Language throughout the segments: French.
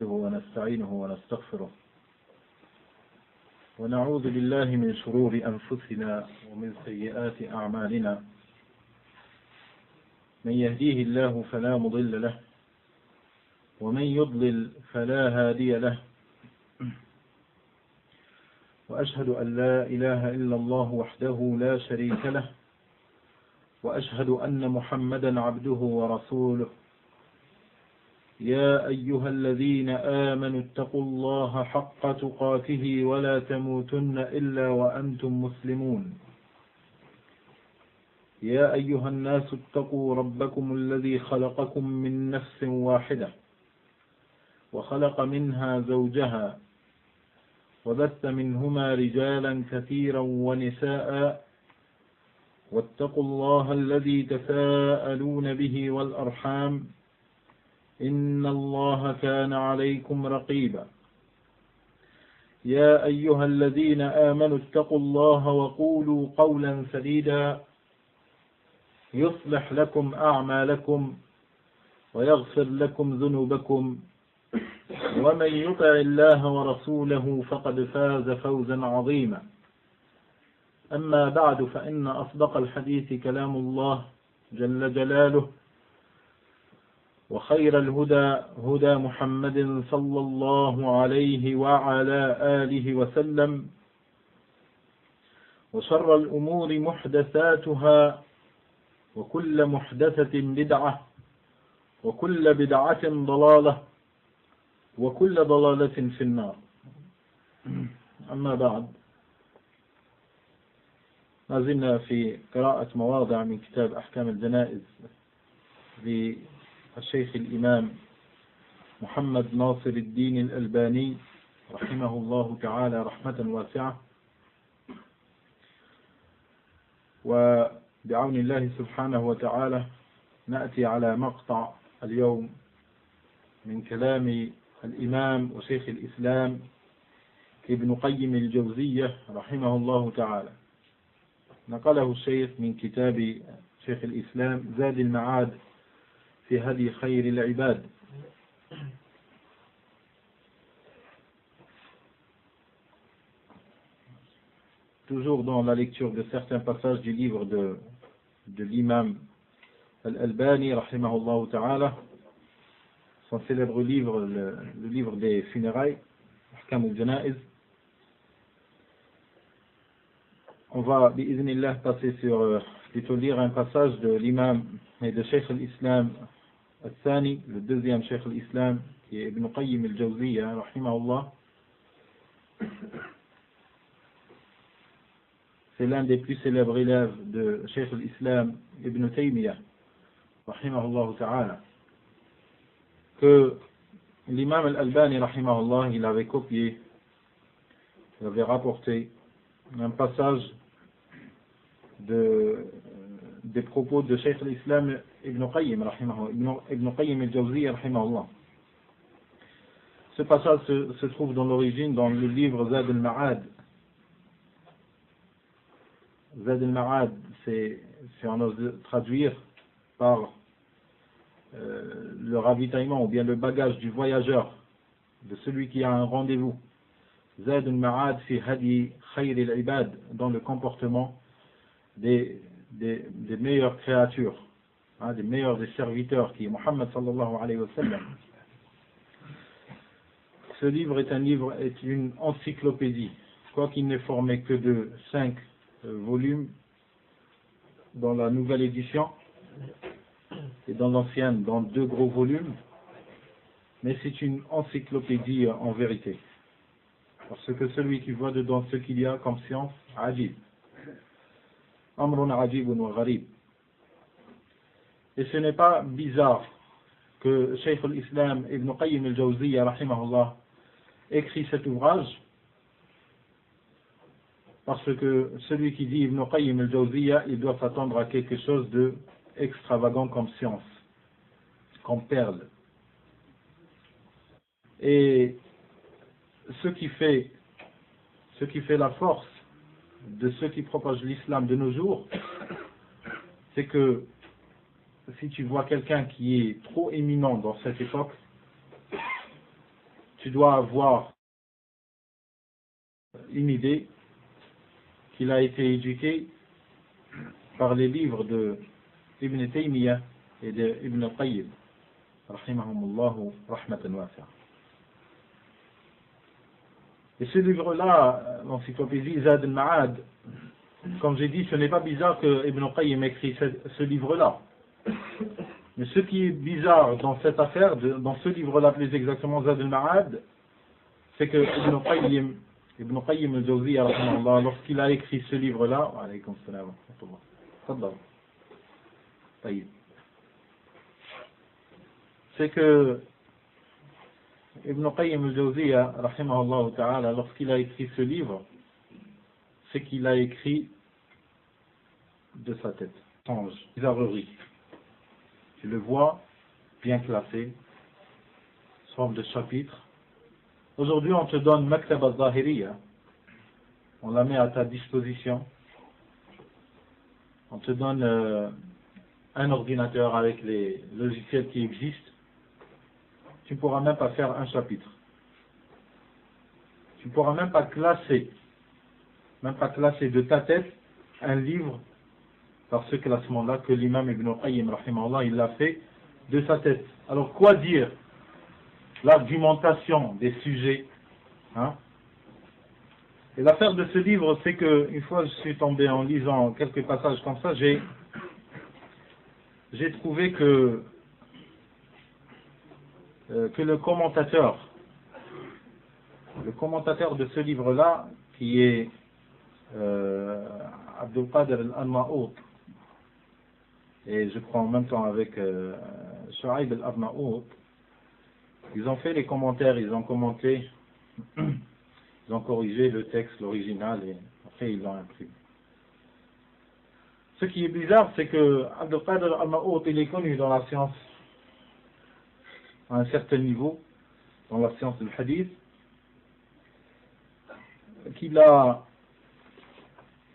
ونستعينه ونستغفره ونعوذ بالله من شرور أنفسنا ومن سيئات أعمالنا. من يهديه الله فلا مضل له ومن يضلل فلا هادي له، وأشهد أن لا إله إلا الله وحده لا شريك له، وأشهد أن محمدا عبده ورسوله. يا أيها الذين آمنوا اتقوا الله حق تقاته ولا تموتن إلا وأنتم مسلمون. يا أيها الناس اتقوا ربكم الذي خلقكم من نفس واحدة وخلق منها زوجها وبث منهما رجالا كثيرا ونساء، واتقوا الله الذي تساءلون به والأرحام إن الله كان عليكم رقيبا. يا أيها الذين آمنوا اتقوا الله وقولوا قولا سديدا يصلح لكم أعمالكم ويغفر لكم ذنوبكم، ومن يطع الله ورسوله فقد فاز فوزا عظيما. أما بعد، فإن أصدق الحديث كلام الله جل جلاله، وخير الهدى هدى محمد صلى الله عليه وعلى آله وسلم، وشر الأمور محدثاتها، وكل محدثة بدعة، وكل بدعة ضلالة، وكل ضلالة في النار. أما بعد، ما زلنا في قراءة مواضع من كتاب أحكام الجنائز للشيخ الإمام محمد ناصر الدين الألباني رحمه الله تعالى رحمة واسعة. وبعون الله سبحانه وتعالى نأتي على مقطع اليوم من كلام الإمام وشيخ الإسلام ابن قيم الجوزية رحمه الله تعالى. نقله الشيخ من كتاب شيخ الإسلام زاد المعاد في هدي خير العباد. Toujours dans la lecture de certains passages du livre de l'imam Al-Albani rahimahullah ta'ala, son célèbre livre, le livre des funérailles, Ahkam al-Janaiz. On va, bi'idhnillah, passer sur, plutôt lire un passage de l'imam et de Cheikh al-Islam al-Thani, le deuxième Cheikh al-Islam, qui est Ibn Qayyim al-Jawziyya, rahimahullah. C'est l'un des plus célèbres élèves de Cheikh al-Islam Ibn Taymiyyah, rahimahullah ta'ala, que l'imam al-Albani, rahimahullah, il avait copié, il avait rapporté un passage des propos de Cheikh al-Islam Ibn Qayyim, Ibn Qayyim al-Jawziyya, rahimahullah. Ce passage se trouve dans l'origine dans le livre Zad al-Ma'ad. Zad al-Ma'ad, c'est on ose traduire par le ravitaillement ou bien le bagage du voyageur, de celui qui a un rendez-vous. Zad al-Ma'ad fi hadi khayr al-ibad, dans le comportement des meilleures créatures, des meilleurs des serviteurs, qui est Muhammad sallallahu alayhi wa sallam. Ce livre est une encyclopédie, quoiqu'il n'est formé que de 5 volumes dans la nouvelle édition, et dans l'ancienne dans 2 gros volumes, mais c'est une encyclopédie en vérité, parce que celui qui voit dedans ce qu'il y a comme science, ajib, amrun ajibun wa gharib. Et ce n'est pas bizarre que Cheikh al-Islam Ibn Qayyim al-Jawziyya rahimahullah écrit cet ouvrage, parce que celui qui dit Ibn Qayyim al-Jawziyya, il doit s'attendre à quelque chose de extravagant comme science, comme perle. Et ce qui fait la force de ceux qui propagent l'islam de nos jours, c'est que si tu vois quelqu'un qui est trop éminent dans cette époque, tu dois avoir une idée qu'il a été éduqué par les livres de Ibn Taymiyyah et de Ibn Qayyim, rahimahumullahu rahmatan wasi'a. Et ce livre-là, l'encyclopédie Zad al-Ma'ad, comme j'ai dit, ce n'est pas bizarre que Ibn Qayyim écrit ce livre-là. Mais ce qui est bizarre dans cette affaire, dans ce livre-là plus exactement, Zad al-Ma'ad, c'est que Ibn Qayyim al-Jawziyya, lorsqu'il a écrit ce livre-là, alaykoum salam wa rahmatullah, tfaddal, tayyib, c'est que Ibn Qayyim al-Jawziyya, rahimahullah ta'ala, lorsqu'il a écrit ce livre, c'est qu'il a écrit de sa tête, change, bizarrerie. Tu le vois bien classé, sous forme de chapitre. Aujourd'hui, on te donne Maktab al-Zahiriyya, on la met à ta disposition. On te donne un ordinateur avec les logiciels qui existent. Tu ne pourras même pas faire un chapitre. Tu ne pourras même pas classer de ta tête un livre par ce classement-là que l'imam Ibn Qayyim, rahimahullah, il l'a fait de sa tête. Alors quoi dire? L'argumentation des sujets. Hein? Et l'affaire de ce livre, c'est que une fois je suis tombé en lisant quelques passages comme ça, j'ai trouvé que le commentateur de ce livre-là, qui est Abdul Qadir al-Arnaout, et je crois en même temps avec Shu'aib al-Arnaout, ils ont fait les commentaires, ils ont commenté, ils ont corrigé le texte, l'original, et après ils l'ont imprimé. Ce qui est bizarre, c'est que Abdul Qadir al-Arnaout, il est connu dans la science à un certain niveau, dans la science du hadith,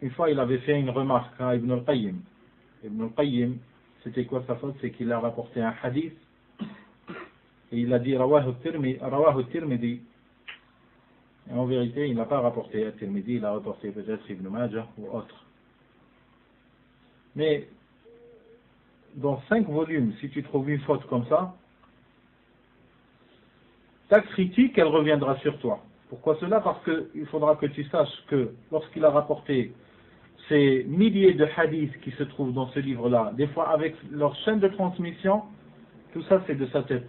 une fois il avait fait une remarque à Ibn al-Qayyim. Ibn al-Qayyim, c'était quoi sa faute? C'est qu'il a rapporté un hadith et il a dit Rawahu al-Tirmidhi. Et en vérité, il n'a pas rapporté al-Tirmidhi, il a rapporté peut-être Ibn Majah ou autre. Mais dans 5 volumes, si tu trouves une faute comme ça, ta critique, elle reviendra sur toi. Pourquoi cela? Parce qu'il faudra que tu saches que lorsqu'il a rapporté ces milliers de hadiths qui se trouvent dans ce livre-là, des fois avec leur chaîne de transmission, tout ça c'est de sa tête.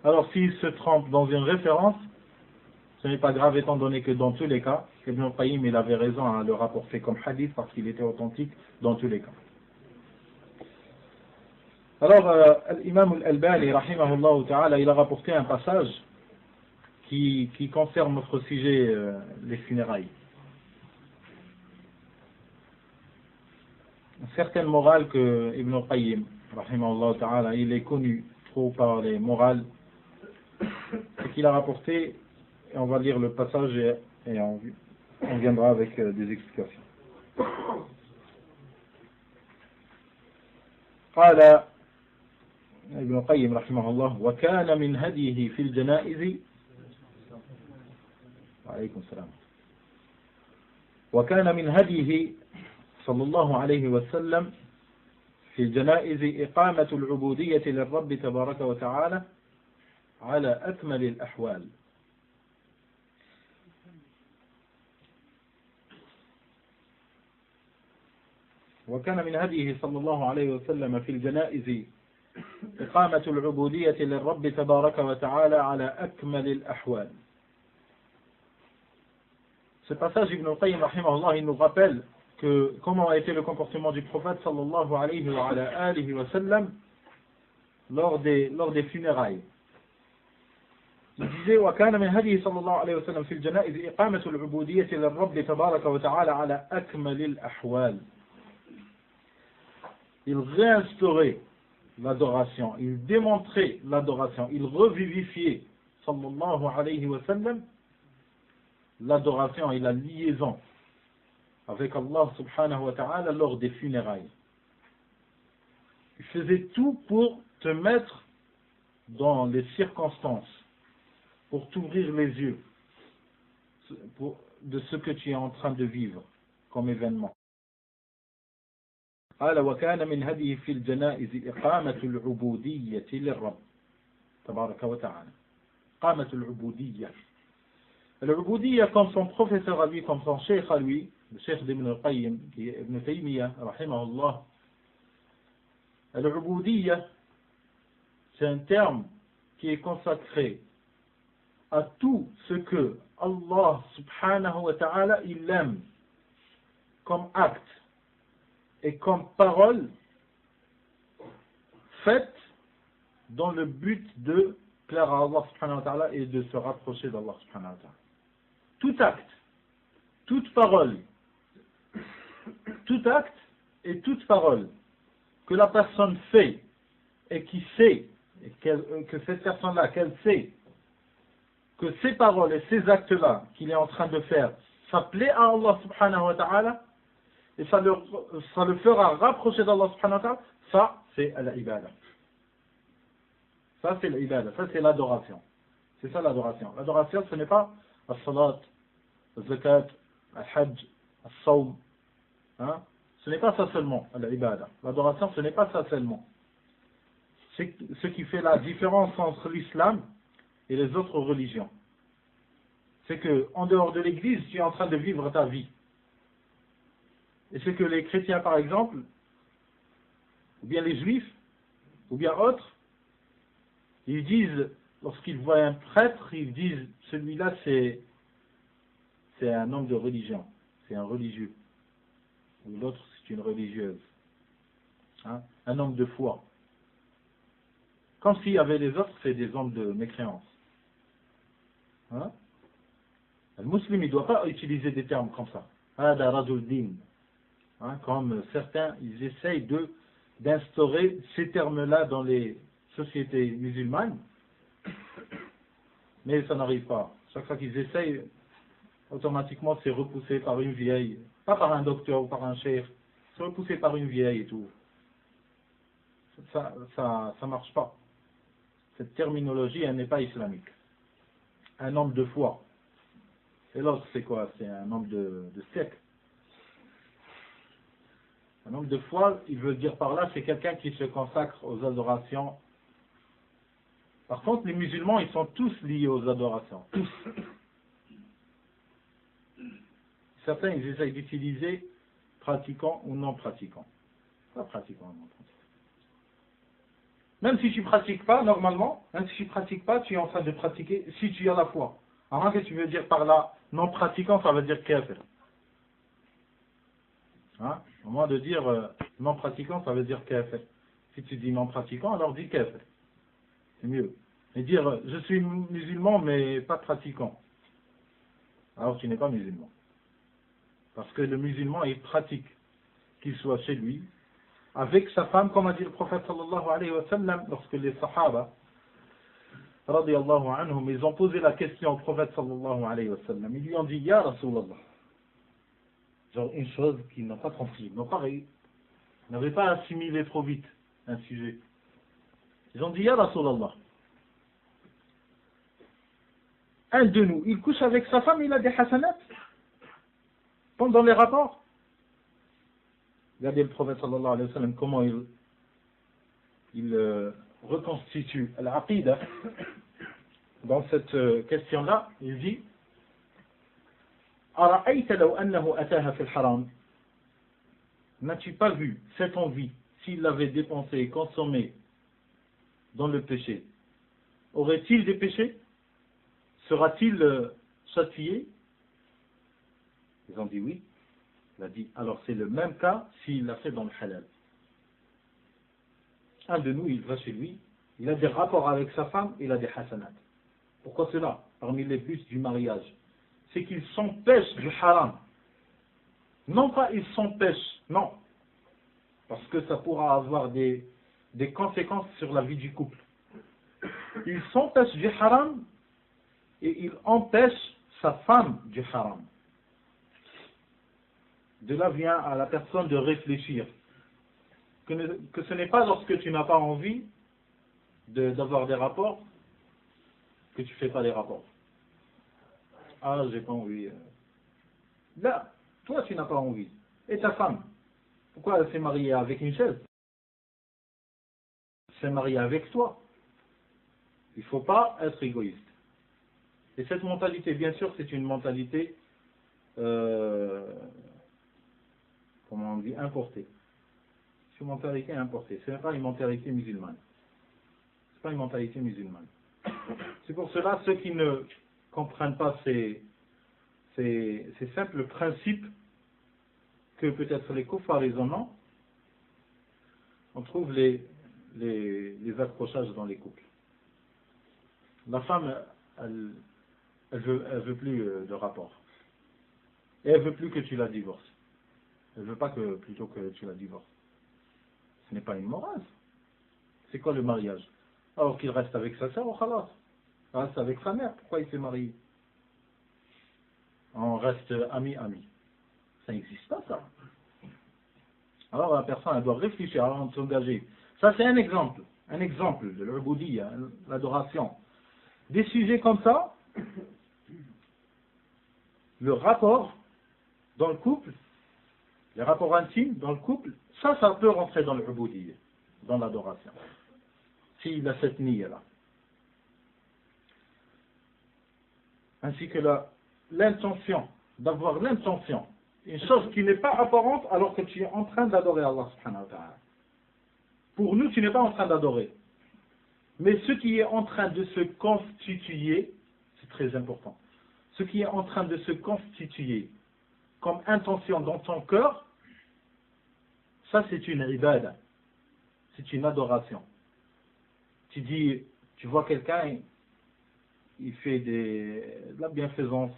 Alors s'il se trompe dans une référence, ce n'est pas grave étant donné que dans tous les cas, Ibn Qayyim il avait raison à le rapporter comme hadith parce qu'il était authentique dans tous les cas. Alors l'imam al-Albani, rahimahullah ta'ala, il a rapporté un passage qui concerne notre sujet, les funérailles. Une certaine morale que Ibn Qayyim, rahimahullah ta'ala, il est connu trop par les morales, c'est qu'il a rapporté, et on va lire le passage et on viendra avec des explications. قال ابن القيم رحمه الله وكان من هديه في الجنائز وعليكم السلام وكان من هديه صلى الله عليه وسلم في الجنائز إقامة العبودية للرب تبارك وتعالى على أكمل الأحوال. وكان من هديه صلى الله عليه وسلم في الجنائز إقامة العبودية للرب تبارك وتعالى على أكمل الأحوال. Ce passage, Ibn al-Qayyim rahimahullah, il nous rappelle que comment a été le comportement du prophète sallallahu alayhi wa sallam lors des funérailles. Il disait وكان من هديه صلى الله عليه وسلم في الجنائز إقامة العبودية للرب تبارك وتعالى على أكمل الأحوال. Il réinstaurait l'adoration, il démontrait l'adoration, il revivifiait sallallahu alayhi wa sallam l'adoration et la liaison avec Allah subhanahu wa ta'ala lors des funérailles. Il faisait tout pour te mettre dans les circonstances pour t'ouvrir les yeux de ce que tu es en train de vivre comme événement. قال وكان من هديه في الجنائز إقامة العبودية للرب تبارك وتعالى. إقامة العبودية. L'ubudiyya, comme son professeur à lui, comme son cheikh à lui, le cheikh d'Ibn al-Qayyim, qui est Ibn Taymiyyah, rahimahullah. L'ubudiyya, c'est un terme qui est consacré à tout ce que Allah subhanahu wa ta'ala il aime comme acte et comme parole faite dans le but de plaire à Allah subhanahu wa ta'ala et de se rapprocher d'Allah subhanahu wa ta'ala. Tout acte, toute parole, tout acte et toute parole que la personne fait et qui sait, et que cette personne-là, qu'elle sait que ces paroles et ces actes-là qu'il est en train de faire, ça plaît à Allah subhanahu wa ta'ala et ça le fera rapprocher d'Allah subhanahu wa ta'ala, ça c'est l'ibada. Ça c'est l'ibada, ça c'est l'adoration. C'est ça l'adoration. L'adoration ce n'est pas la salat, la zakat, le hajj, le sawm. Hein? Ce n'est pas ça seulement, l'ibada. L'adoration ce n'est pas ça seulement. C'est ce qui fait la différence entre l'islam et les autres religions. C'est que en dehors de l'église, tu es en train de vivre ta vie. Et c'est que les chrétiens, par exemple, ou bien les juifs, ou bien autres, ils disent, lorsqu'ils voient un prêtre, ils disent, celui-là c'est un homme de religion, c'est un religieux. Ou l'autre c'est une religieuse. Hein? Un homme de foi. Comme s'il y avait les autres, c'est des hommes de mécréance. Hein? Le musulman, il ne doit pas utiliser des termes comme ça. Hada rajul din. Hein? Comme certains, ils essayent d'instaurer ces termes-là dans les sociétés musulmanes. Mais ça n'arrive pas. Chaque fois qu'ils essayent, automatiquement c'est repoussé par une vieille. Pas par un docteur ou par un cheikh. C'est repoussé par une vieille et tout. Ça marche pas. Cette terminologie, elle n'est pas islamique. Un homme de foi. Et l'autre, c'est quoi? C'est un homme de secte. Un homme de foi, il veut dire par là, c'est quelqu'un qui se consacre aux adorations. Par contre, les musulmans, ils sont tous liés aux adorations. Tous. Certains, ils essayent d'utiliser pratiquants ou non pratiquants. Pas pratiquants ou non pratiquants. Même si tu ne pratiques pas, normalement, même si tu ne pratiques pas, tu es en train de pratiquer si tu as la foi. Alors, qu'est-ce que tu veux dire par là? Non pratiquant, ça veut dire kafir. Hein? Au moins de dire non pratiquant, ça veut dire kafir. Si tu dis non pratiquant, alors dis kafir. C'est mieux. Mais dire je suis musulman mais pas pratiquant, alors tu n'es pas musulman. Parce que le musulman, il pratique, qu'il soit chez lui, avec sa femme, comme a dit le prophète sallallahu alayhi wa sallam, lorsque les sahaba, radiyallahu anhum, ils ont posé la question au prophète sallallahu alayhi wa sallam. Ils lui ont dit, Ya Rasulallah, genre une chose qu'ils n'ont pas compris, non pareil, ils n'avaient pas assimilé trop vite un sujet. Ils ont dit, Ya Rasulallah, un de nous, il couche avec sa femme, il a des hasanats pendant les rapports. Regardez le prophète sallallahu alayhi wa sallam, comment il reconstitue l'aqidah dans cette question-là. Il dit Ara'ayta law annahu ataha fil haram. N'as-tu pas vu cette envie s'il l'avait dépensé et consommé dans le péché? Aurait-il des péchés? Sera-t-il châtié? Ils ont dit oui. Il a dit, alors c'est le même cas s'il l'a fait dans le halal. Un de nous, il va chez lui, il a des rapports avec sa femme, il a des hasanat. Pourquoi cela? Parmi les buts du mariage, c'est qu'il s'empêche du haram. Non pas il s'empêche, non. Parce que ça pourra avoir des conséquences sur la vie du couple. Il s'empêche du haram et il empêche sa femme du haram. De là vient à la personne de réfléchir. Que ce n'est pas lorsque tu n'as pas envie d'avoir des rapports que tu fais pas les rapports? Ah, j'ai pas envie. Là, toi, tu n'as pas envie. Et ta femme, pourquoi elle s'est mariée avec une chaise? Elle s'est mariée avec toi. Il ne faut pas être égoïste. Et cette mentalité, bien sûr, c'est une mentalité, comment on dit, importée. C'est une mentalité importée. Ce n'est pas une mentalité musulmane. Ce n'est pas une mentalité musulmane. C'est pour cela, ceux qui ne comprennent pas ces simples principes, que peut-être les kuffars les en ont, on trouve les accrochages dans les couples. La femme, elle veut plus de rapport. Et elle veut plus que tu la divorces. Elle veut pas que, plutôt que tu la divorces. Ce n'est pas une morale. C'est quoi le mariage? Alors qu'il reste avec sa sœur, au khalas. Il reste avec sa mère. Pourquoi il s'est marié? On reste amis. Ça n'existe pas, ça. Alors la personne, elle doit réfléchir avant de s'engager. Ça, c'est un exemple de l'uboudiyya, l'adoration. Des sujets comme ça, le rapport dans le couple, les rapports intimes dans le couple, ça peut rentrer dans l'uboudiyya, dans l'adoration. S'il a cette niya-là. Ainsi que l'intention, d'avoir l'intention, une chose qui n'est pas apparente alors que tu es en train d'adorer Allah subhanahu wa ta'ala. Pour nous, tu n'es pas en train d'adorer. Mais ce qui est en train de se constituer, c'est très important, ce qui est en train de se constituer comme intention dans ton cœur, ça c'est une ibada, c'est une adoration. Tu vois quelqu'un, il fait de la bienfaisance,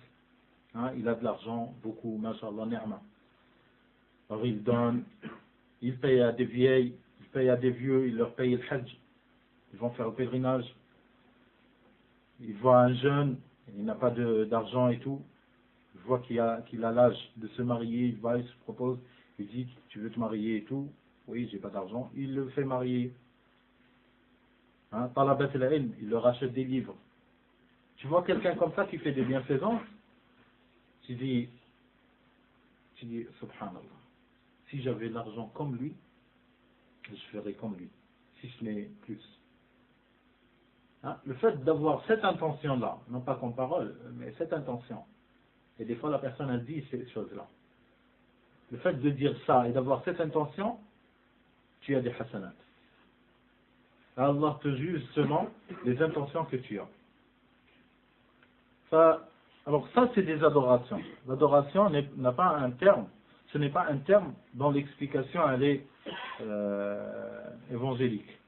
hein, il a de l'argent, beaucoup, mashallah, ni'ma. Alors il donne, il paye à des vieilles, il paye à des vieux, il leur paye le hajj, ils vont faire le pèlerinage. Il voit un jeune, il n'a pas d'argent et tout, il voit qu'il a l'âge de se marier, il va, il se propose, il dit, tu veux te marier et tout, oui, j'ai pas d'argent, il le fait marier. Hein, talabat al-ilm, il leur achète des livres. Tu vois quelqu'un comme ça qui fait des bienfaisances, tu dis, subhanallah, si j'avais l'argent comme lui, je ferais comme lui, si ce n'est plus. Hein, le fait d'avoir cette intention-là, non pas comme parole, mais cette intention, et des fois la personne a dit ces choses-là, le fait de dire ça et d'avoir cette intention, tu as des hasanat. Allah te juge selon les intentions que tu as. Alors ça, c'est des adorations. L'adoration n'a pas un terme. Ce n'est pas un terme dont l'explication elle est évangélique.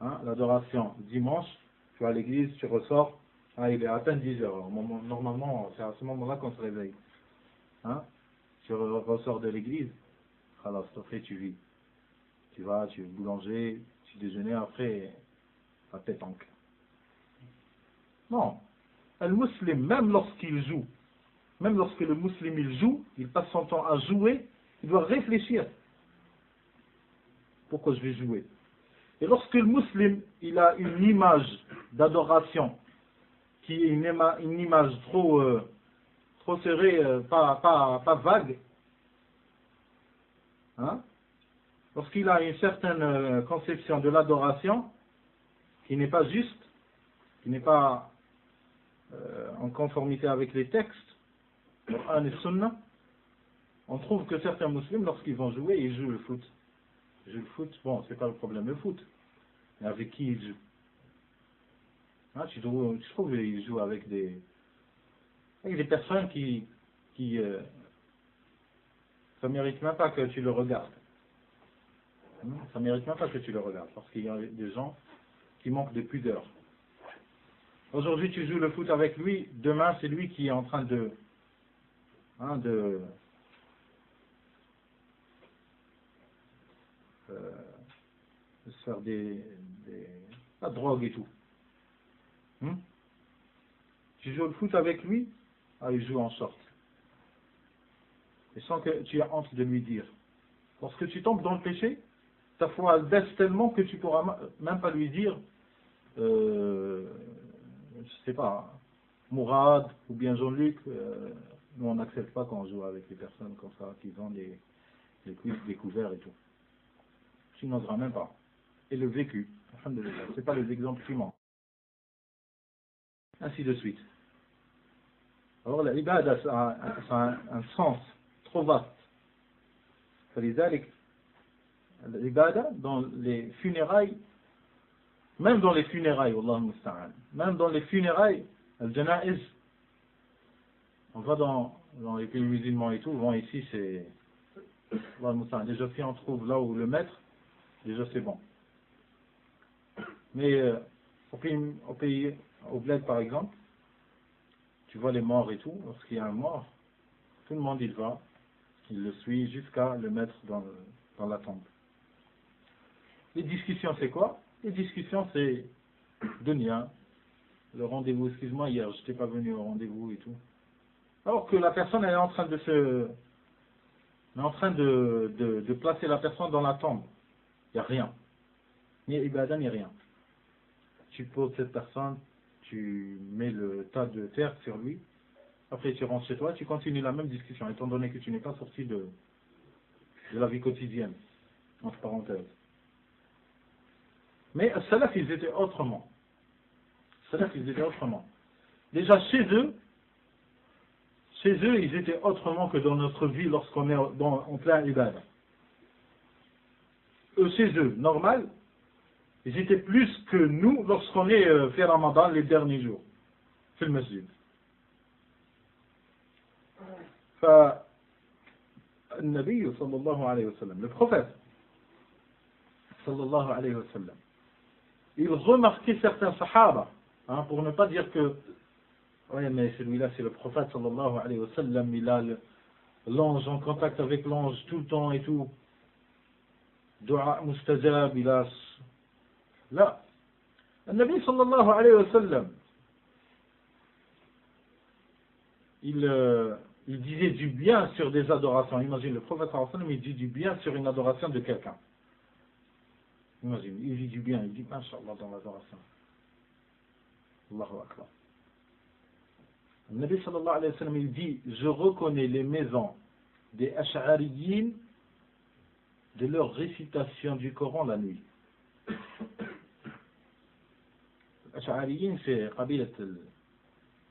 Hein, l'adoration, dimanche, tu vas à l'église, tu ressors, il est à peine 10 heures. Normalement, c'est à ce moment-là qu'on se réveille. Hein, tu ressors de l'église, alors après tu vis. Tu vas, tu es boulanger, tu déjeunes, après, à pétanque. Non. Un musulman, même lorsqu'il joue, même lorsque le musulman il joue, il passe son temps à jouer, il doit réfléchir. Pourquoi je vais jouer? Et lorsque le musulman il a une image d'adoration qui est une image trop serrée, pas vague, hein, lorsqu'il a une certaine conception de l'adoration qui n'est pas juste, qui n'est pas en conformité avec les textes, Coran et Sunna, on trouve que certains musulmans, lorsqu'ils vont jouer, ils jouent le foot. Ils jouent le foot, bon, c'est pas le problème le foot, mais avec qui ils jouent? Hein, tu trouves qu'ils jouent avec des personnes qui ça mérite même pas que tu le regardes. Ça mérite même pas que tu le regardes, parce qu'il y a des gens qui manquent de pudeur. Aujourd'hui, tu joues le foot avec lui, demain, c'est lui qui est en train de se faire la drogue et tout. Tu joues le foot avec lui, il joue en short. Et sans que tu aies honte de lui dire. Lorsque tu tombes dans le péché, ta foi elle baisse tellement que tu ne pourras même pas lui dire sais pas, Mourad ou bien Jean-Luc, nous on n'accepte pas quand on joue avec des personnes comme ça, qui ont les cuisses découverts et tout. Tu n'oseras même pas. Et le vécu, c'est pas les exemples qui manquent. Ainsi de suite. Alors l'ibada, ça a un sens trop vaste. L'ibada, dans les funérailles, même dans les funérailles, Wallah musta'an, même dans les funérailles, al-janaiz, on va dans les pays musulmans et tout, bon ici c'est, Wallah musta'an, déjà si on trouve là où le mettre, déjà c'est bon. Mais au bled par exemple, tu vois les morts et tout, lorsqu'il y a un mort, tout le monde il va, il le suit jusqu'à le mettre dans la tombe. Les discussions c'est quoi? Les discussions c'est Dunya, le rendez-vous, excuse-moi hier, je n'étais pas venu au rendez-vous et tout. Alors que la personne elle est en train de placer la personne dans la tombe. Il n'y a rien. Ni ibadah, ni rien. Tu poses cette personne, tu mets le tas de terre sur lui, après tu rentres chez toi, tu continues la même discussion, étant donné que tu n'es pas sorti de la vie quotidienne, entre parenthèses. Mais Salaf, ils étaient autrement. Déjà chez eux, ils étaient autrement que dans notre vie lorsqu'on est en plein ibadah. Chez eux, normal, ils étaient plus que nous lorsqu'on est fait Ramadan les derniers jours. C'est le masjid. فالنبي صلى الله عليه وسلم, le prophète صلى الله عليه وسلم, il remarquait certains sahaba, hein, pour ne pas dire que oui mais celui-là c'est le prophète sallallahu alayhi wa sallam, il a l'ange en contact avec l'ange tout le temps et tout, dua mustajab, il a là, le Nabi sallallahu alayhi wa sallam, il disait du bien sur des adorations. Imagine, le prophète sallallahu alayhi wa sallam, il dit du bien sur une adoration de quelqu'un. Imagine, il dit du bien, il dit Masha'Allah dans l'adoration. Allahu Akbar. Le Nabi sallallahu alayhi wa sallam, il dit, je reconnais les maisons des Ash'ariyin de leur récitation du Coran la nuit. Ash'ariyin, c'est Qabilat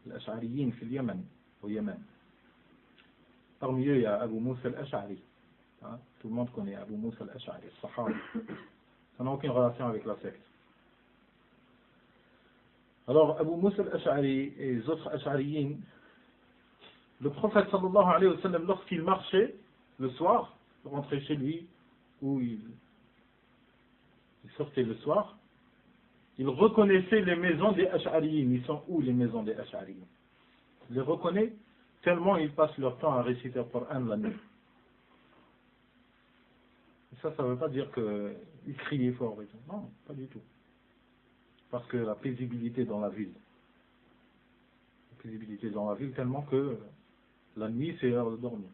al-Ash'ariyin au Yémen. Parmi eux, il y a Abu Moussa al-Ash'ari. Tout le monde connaît Abu Moussa al-Ash'ari, Sahaba. Ça n'a aucune relation avec la secte. Alors, Abu Moussa al-Ash'ari et les autres Ash'ariyin, le prophète sallallahu alayhi wa sallam, lorsqu'il marchait le soir, rentrait chez lui, ou il sortait le soir, il reconnaissait les maisons des Ash'ariyin. Ils sont où les maisons des Ash'ariyin? Il les reconnaît tellement ils passent leur temps à réciter le Coran la nuit. Et ça ne veut pas dire qu'ils criaient fort et tout. Non, pas du tout. Parce que la paisibilité dans la ville. Tellement que la nuit c'est l'heure de dormir.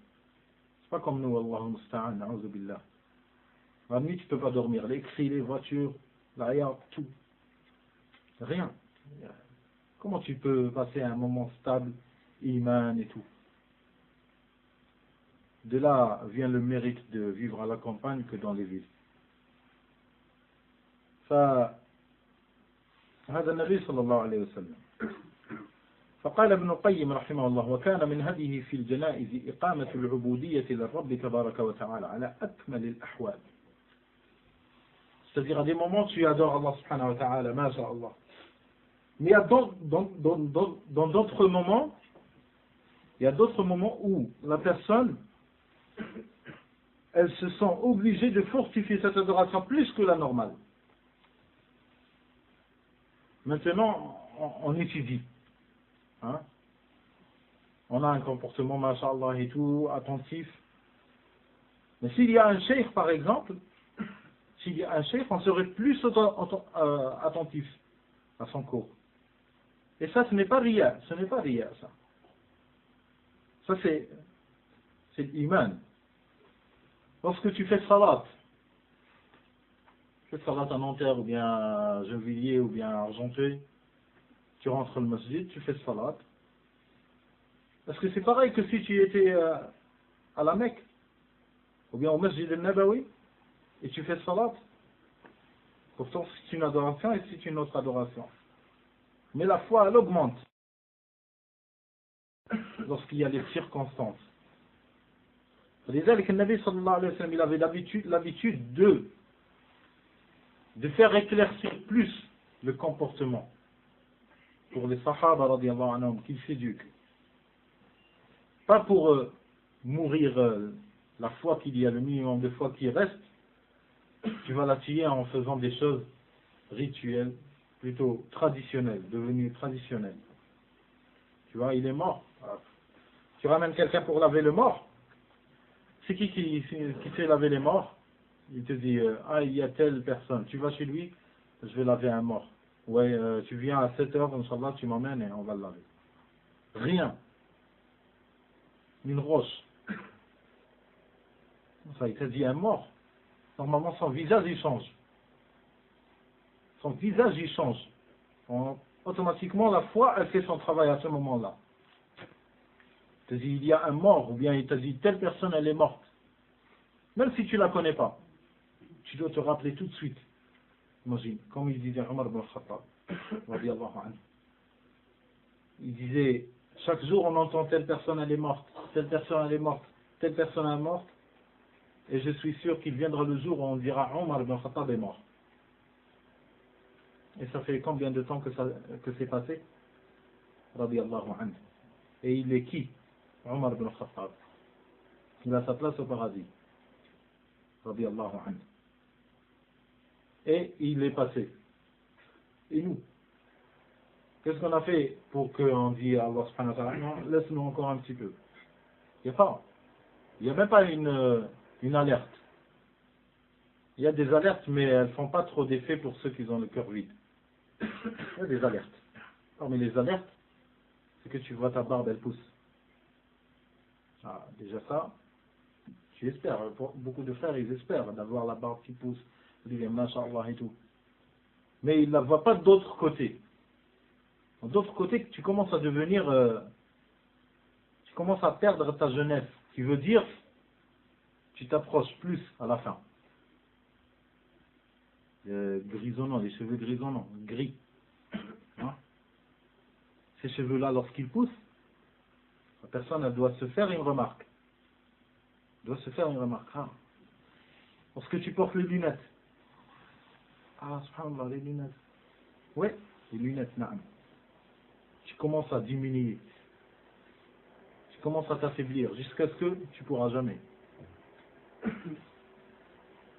C'est pas comme nous, Allahu musta'an, na'udhu billah. La nuit tu peux pas dormir. Les cris, les voitures, l'arrière, tout. Rien. Comment tu peux passer un moment stable, iman et tout? De là vient le mérite de vivre à la campagne que dans les villes. هذا النبي صلى الله عليه وسلم. فقال ابن القيم رحمه الله وكان من هديه في الجنائز إقامة العبودية للرب تبارك وتعالى على أكمل الأحوال. C'est-à-dire à des moments tu adores Allah subhanahu wa ta'ala, masha'Allah. Mais il y a dans d'autres moments, où la personne, elle se sent obligée de fortifier cette adoration plus que la normale. Maintenant, on étudie. Hein? On a un comportement, masha'Allah et tout, attentif. Mais s'il y a un cheikh, par exemple, on serait plus attentif à son cours. Et ça, ce n'est pas riya, ça. Ça, c'est l'iman. Lorsque tu fais salat à Nanterre, ou bien à Gennevilliers, ou bien à Argenteuil, tu rentres au masjid, tu fais salat. Parce que c'est pareil que si tu étais à la Mecque, ou bien au masjid al-Nabawi, et tu fais salat. Pourtant, c'est une adoration et c'est une autre adoration. Mais la foi, elle augmente lorsqu'il y a les circonstances. لذلك النبي صلى الله عليه وسلم, il avait l'habitude de faire éclaircir plus le comportement pour les sahaba radiallahu anhum qu'ils s'éduquent. Pas pour mourir la foi qu'il y a, le minimum de foi qui reste, tu vas la tuer en faisant des choses rituelles, plutôt traditionnelles, devenues traditionnelles. Tu vois, il est mort. Tu ramènes quelqu'un pour laver le mort. C'est qui sait laver les morts? Il te dit, ah, il y a telle personne. Tu vas chez lui, je vais laver un mort. Ouais, tu viens à 7h, Inch'Allah, tu m'emmènes et on va le laver. Rien. Une roche. Ça, il t'a dit un mort. Normalement, son visage, il change. Son visage, il change. Automatiquement, la foi, elle fait son travail à ce moment-là. Il t'a dit, il y a un mort, ou bien il t'a dit, telle personne, elle est morte. Même si tu ne la connais pas, tu dois te rappeler tout de suite. Imagine, comme il disait Omar ibn Khattab, radiallahu anhu. Il disait, chaque jour on entend telle personne elle est morte, telle personne elle est morte, telle personne elle est morte, et je suis sûr qu'il viendra le jour où on dira Omar ibn Khattab est mort. Et ça fait combien de temps que c'est passé? Radiallahu anhu. Et il est qui? Omar ibn Khattab. Il a sa place au paradis. Radiallahu anhu. Et il est passé. Et nous? Qu'est-ce qu'on a fait pour qu'on dise à Allah subhanahu wa ta'ala, non, laisse-nous encore un petit peu? Il n'y a pas. Il n'y a même pas une alerte. Il y a des alertes, mais elles ne font pas trop d'effet pour ceux qui ont le cœur vide. Il y a des alertes. Parmi les alertes, c'est que tu vois ta barbe, elle pousse. Ah, déjà ça, tu espères. Beaucoup de frères, ils espèrent d'avoir la barbe qui pousse. Ils disent, Masha'Allah et tout. Mais ils ne la voient pas d'autre côté. D'autre côté, tu commences à devenir, tu commences à perdre ta jeunesse, qui veut dire, tu t'approches plus à la fin. Grisonnant, les cheveux grisonnants, gris. Hein? Ces cheveux-là, lorsqu'ils poussent, la personne, elle doit se faire une remarque. Elle doit se faire une remarque. Ah. Lorsque tu portes les lunettes. Ah, subhanallah, les lunettes. Oui, les lunettes, na'am. Tu commences à diminuer. Tu commences à t'affaiblir jusqu'à ce que tu ne pourras jamais.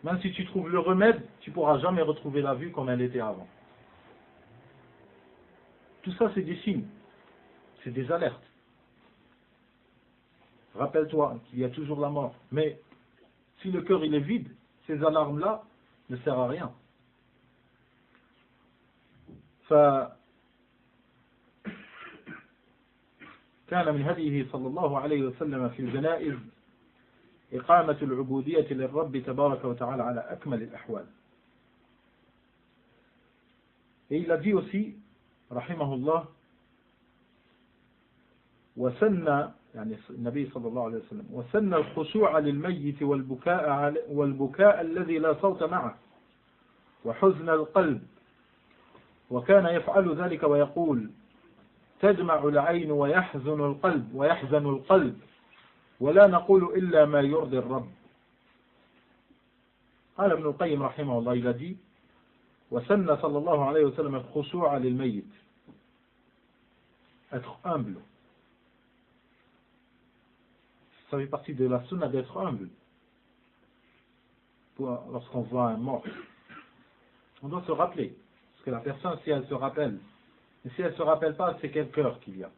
Même si tu trouves le remède, tu ne pourras jamais retrouver la vue comme elle était avant. Tout ça, c'est des signes. C'est des alertes. Rappelle-toi qu'il y a toujours la mort. Mais si le cœur il est vide, ces alarmes-là ne servent à rien. كان من هديه صلى الله عليه وسلم في الجنائز إقامة العبودية للرب تبارك وتعالى على أكمل الأحوال. Et il a dit aussi, رحمه الله, وسن يعني النبي صلى الله عليه وسلم وسن الخشوع للميت والبكاء الذي لا صوت معه وحزن القلب، وكان يفعل ذلك ويقول تدمع العين ويحزن القلب ولا نقول إلا ما يرضي الرب. قال ابن القيم رحمه الله, il a dit وسن صلى الله عليه وسلم الخشوع للميت, être humble. Ça fait partie de la sunna d'être humble. Lorsqu'on voit un mort, on doit se rappeler. Parce que la personne, si elle se rappelle, et si elle ne se rappelle pas, c'est quel cœur qu'il y a.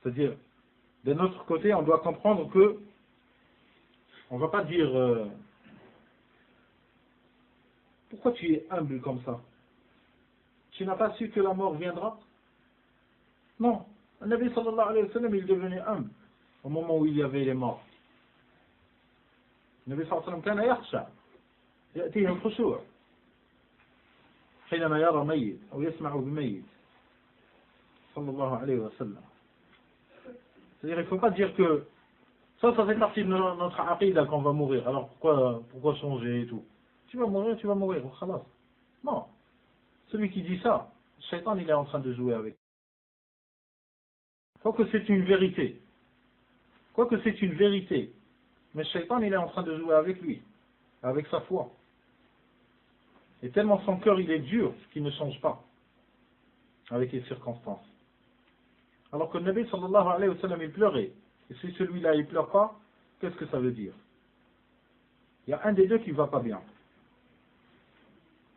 C'est-à-dire, de notre côté, on doit comprendre que on ne va pas dire pourquoi tu es humble comme ça? Tu n'as pas su que la mort viendra? Non. Le Nabi sallallahu alayhi wa sallam, il devenait humble au moment où il y avait les morts. Le Nabi sallallahu alayhi wa sallam kana yakhsha. يأتيه الخشوع حينما يرى ميت أو يسمع بميت صلى الله عليه وسلم. C'est-à-dire, il ne faut pas dire que ça fait partie de notre aqida quand on va mourir. Alors pourquoi changer et tout? Tu vas mourir, khalas. Non. Celui qui dit ça, le shaitan, il est en train de jouer avec. Quoique c'est une vérité. Mais le shaitan, il est en train de jouer avec lui, avec sa foi. Et tellement son cœur, il est dur qu'il ne change pas avec les circonstances. Alors que le Nabi sallallahu alayhi wa sallam, il pleurait. Et si celui-là, il pleure pas, qu'est-ce que ça veut dire? Il y a un des deux qui ne va pas bien.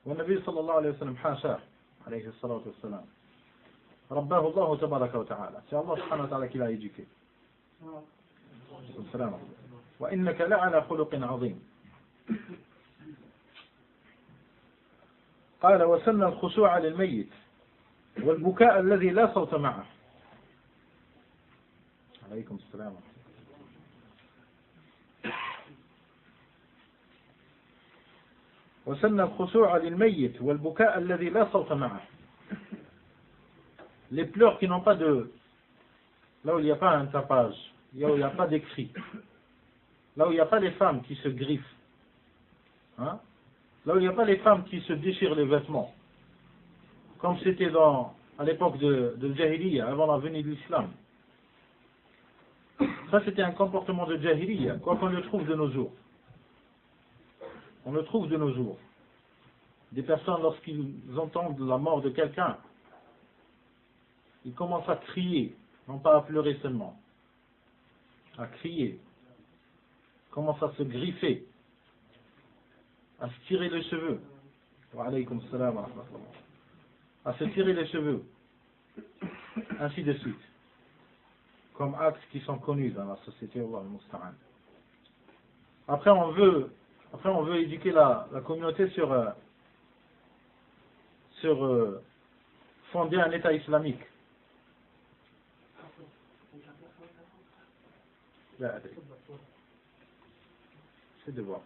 Le Nabi sallallahu alayhi wa sallam, hasha, alayhi salatu wa sallam. Rabbahu Allah tabaraka wa ta'ala. C'est Allah subhanahu wa ta'ala qui l'a éduqué. Wa innaka la'ala khuluqin azim. قال وسن الخشوع للميت والبكاء الذي لا صوت معه. عليكم السلام. وسن الخشوع للميت والبكاء الذي لا صوت معه. Les pleurs qui n'ont pas de... Là où il n'y a pas un tapage, là où il n'y a pas d'écrit, là où il n'y a pas les femmes qui se griffent, hein? Là où il n'y a pas les femmes qui se déchirent les vêtements, comme c'était à l'époque de Jahiliya, avant la venue de l'islam. Ça, c'était un comportement de Jahiliya, quoi qu'on le trouve de nos jours. On le trouve de nos jours. Des personnes, lorsqu'ils entendent la mort de quelqu'un, ils commencent à crier, non pas à pleurer seulement, à crier, ils commencent à se griffer, à se tirer les cheveux, wa alaykum salam wa rahmatullah, à se tirer les cheveux, ainsi de suite, comme actes qui sont connus dans la société. Allah al-Musta'an. Après on veut éduquer la communauté sur fonder un État islamique. C'est de voir.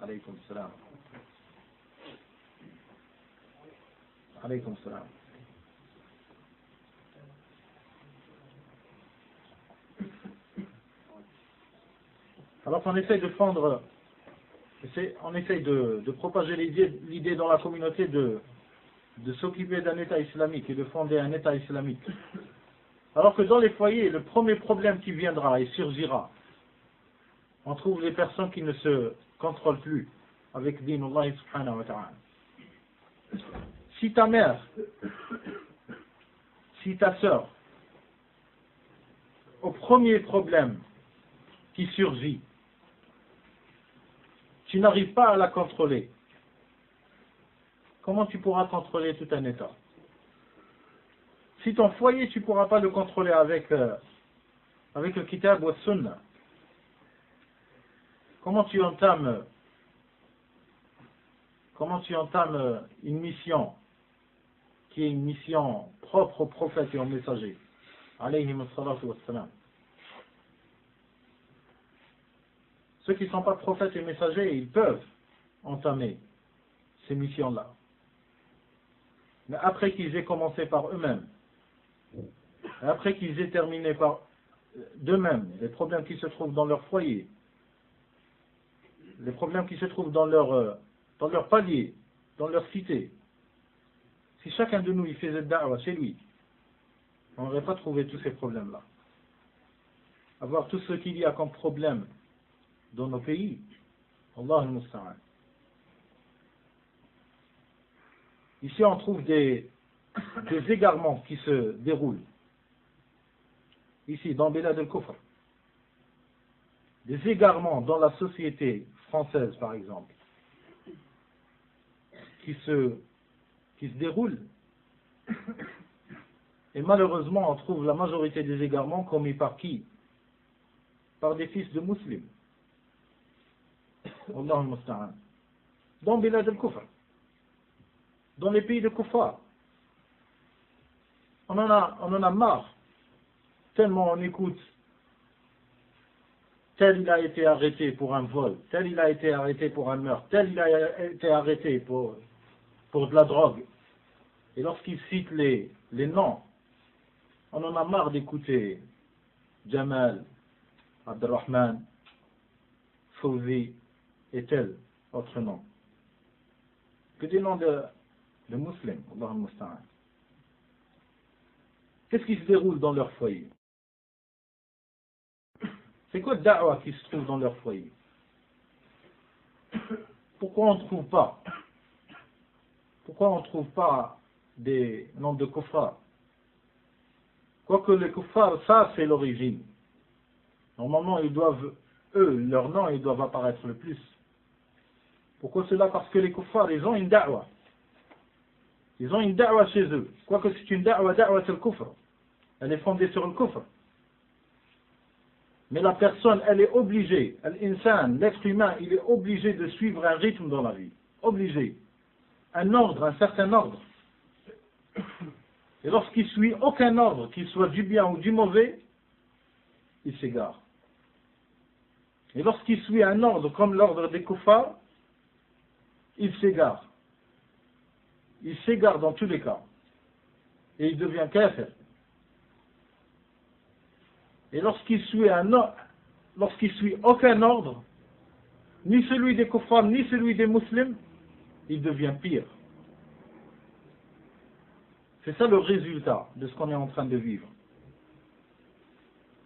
Alaykum salam. Alaykum salam. Alors qu'on essaye de fondre, on essaye de propager l'idée dans la communauté de s'occuper d'un État islamique et de fonder un État islamique. Alors que dans les foyers, le premier problème qui viendra et surgira, on trouve les personnes qui ne se contrôlent plus avec din Allah subhanahu wa ta'ala. Si ta mère, si ta sœur, au premier problème qui surgit, tu n'arrives pas à la contrôler, comment tu pourras contrôler tout un État? Si ton foyer, tu ne pourras pas le contrôler avec le kitab ou sunnah, comment tu entames une mission qui est une mission propre aux prophètes et aux messagers, alayhim as-salatu was-salam. Ceux qui ne sont pas prophètes et messagers, ils peuvent entamer ces missions-là. Mais après qu'ils aient commencé par eux-mêmes, et après qu'ils aient terminé par d'eux-mêmes les problèmes qui se trouvent dans leur foyer, les problèmes qui se trouvent dans leur palier, dans leur cité, si chacun de nous il faisait da'wah chez lui, on n'aurait pas trouvé tous ces problèmes-là. Avoir tout ce qu'il y a comme problème dans nos pays, Allah al-Musta'an. Ici on trouve des égarements qui se déroulent. Ici, dans Bilad al-Kufr. Des égarements dans la société française, par exemple, qui se déroulent. Et malheureusement, on trouve la majorité des égarements commis par qui? Par des fils de musulmans. Allah al-Musta'an. Dans Bilad al-Kufr. Dans les pays de Kuffar. On en a marre. Tellement on écoute tel il a été arrêté pour un vol, tel il a été arrêté pour un meurtre, tel il a été arrêté pour de la drogue. Et lorsqu'il cite les noms, on en a marre d'écouter Jamal, Abdelrahman, Fawzi et tel autre nom. Que des noms de musulmans, Allahumma musta'an. Qu'est-ce qui se déroule dans leur foyer? C'est quoi le da'wah qui se trouve dans leur foyer? Pourquoi on ne trouve pas? Pourquoi on ne trouve pas des noms de kuffar? Quoique les kuffars, ça c'est l'origine. Normalement, ils doivent, leurs noms, ils doivent apparaître le plus. Pourquoi cela? Parce que les kuffars, ils ont une da'wah. Ils ont une da'wah chez eux. Quoique c'est une da'wah c'est le kufr. Elle est fondée sur le kufr. Mais la personne, elle est obligée, l'insan, l'être humain, il est obligé de suivre un rythme dans la vie. Obligé. Un ordre, un certain ordre. Et lorsqu'il suit aucun ordre, qu'il soit du bien ou du mauvais, il s'égare. Et lorsqu'il suit un ordre comme l'ordre des kuffars, il s'égare. Il s'égare dans tous les cas. Et il devient kafir. Et lorsqu'il suit aucun ordre, ni celui des kuffars, ni celui des musulmans, il devient pire. C'est ça le résultat de ce qu'on est en train de vivre.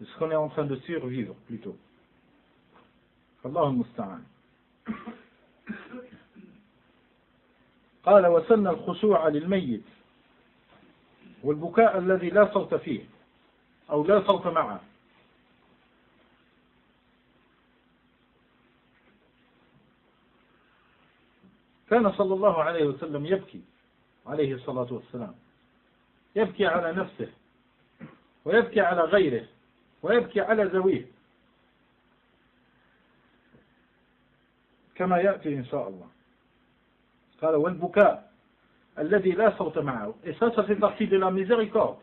De ce qu'on est en train de survivre, plutôt. Allahu musta'an. قال وسن الخشوع للميت والبكاء الذي لا صوت فيه أو لا صوت معه. كان صلى الله عليه وسلم يبكي عليه الصلاة والسلام، يبكي على نفسه ويبكي على غيره ويبكي على ذويه كما يأتي إن شاء الله. قال والبكاء الذي لا صوت معه. Et ça fait partie de la miséricorde.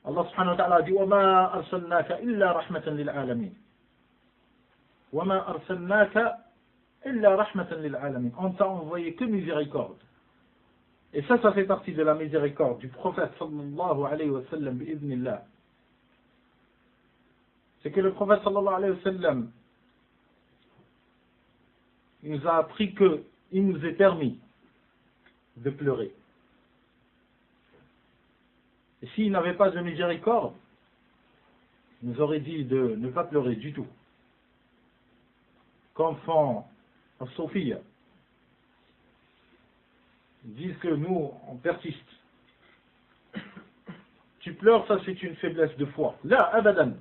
Allah subhanahu wa ta'ala dit وما أرسلناك إلا رحمة للعالمين وما أرسلناك إلا رحمة للعالمين. On t'a envoyé que miséricorde. Et ça fait partie de la miséricorde du prophète sallallahu alayhi wa sallam bi'idhnillah. C'est que le prophète sallallahu alayhi wa sallam, il nous a appris qu'il nous est permis de pleurer. Et s'il n'avait pas de miséricorde, il nous aurait dit de ne pas pleurer du tout. Comme font en Sophia. Ils disent que nous, on persiste. Tu pleures, ça c'est une faiblesse de foi. Là, abadan.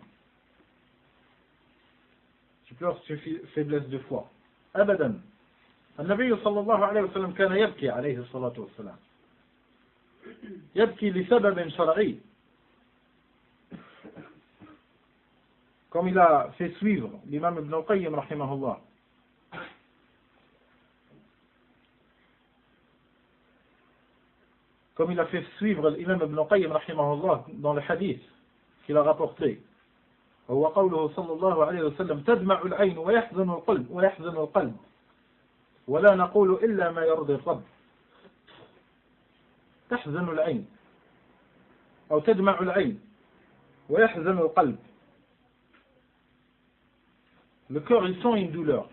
Tu pleures, c'est une faiblesse de foi. أبدا. النبي صلى الله عليه وسلم كان يبكي عليه الصلاة والسلام. يبكي لسبب شرعي. Comme il a fait suivre l'imam Ibn al-Qayyim rahimahullah. Comme il a fait suivre l'imam Ibn al-Qayyim rahimahullah dans le hadith qu'il a rapporté. وهو قوله صلى الله عليه وسلم تدمع العين ويحزن القلب ولا نقول إلا ما يرضي الرب. تحزن العين أو تدمع العين ويحزن القلب. Le cœur, il sent une douleur.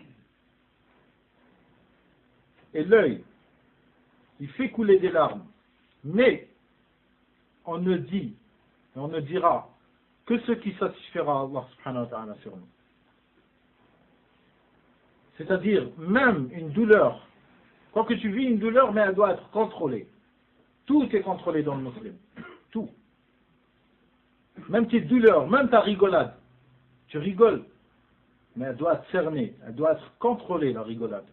Et l'œil, il fait couler des larmes. Mais on ne dit, et on ne dira que ce qui satisfera Allah subhanahu wa ta'ala sur nous. C'est-à-dire, même une douleur, quand que tu vis une douleur, mais elle doit être contrôlée. Tout est contrôlé dans le musulman. Tout. Même tes douleurs, même ta rigolade. Tu rigoles, mais elle doit être cernée, elle doit être contrôlée, la rigolade.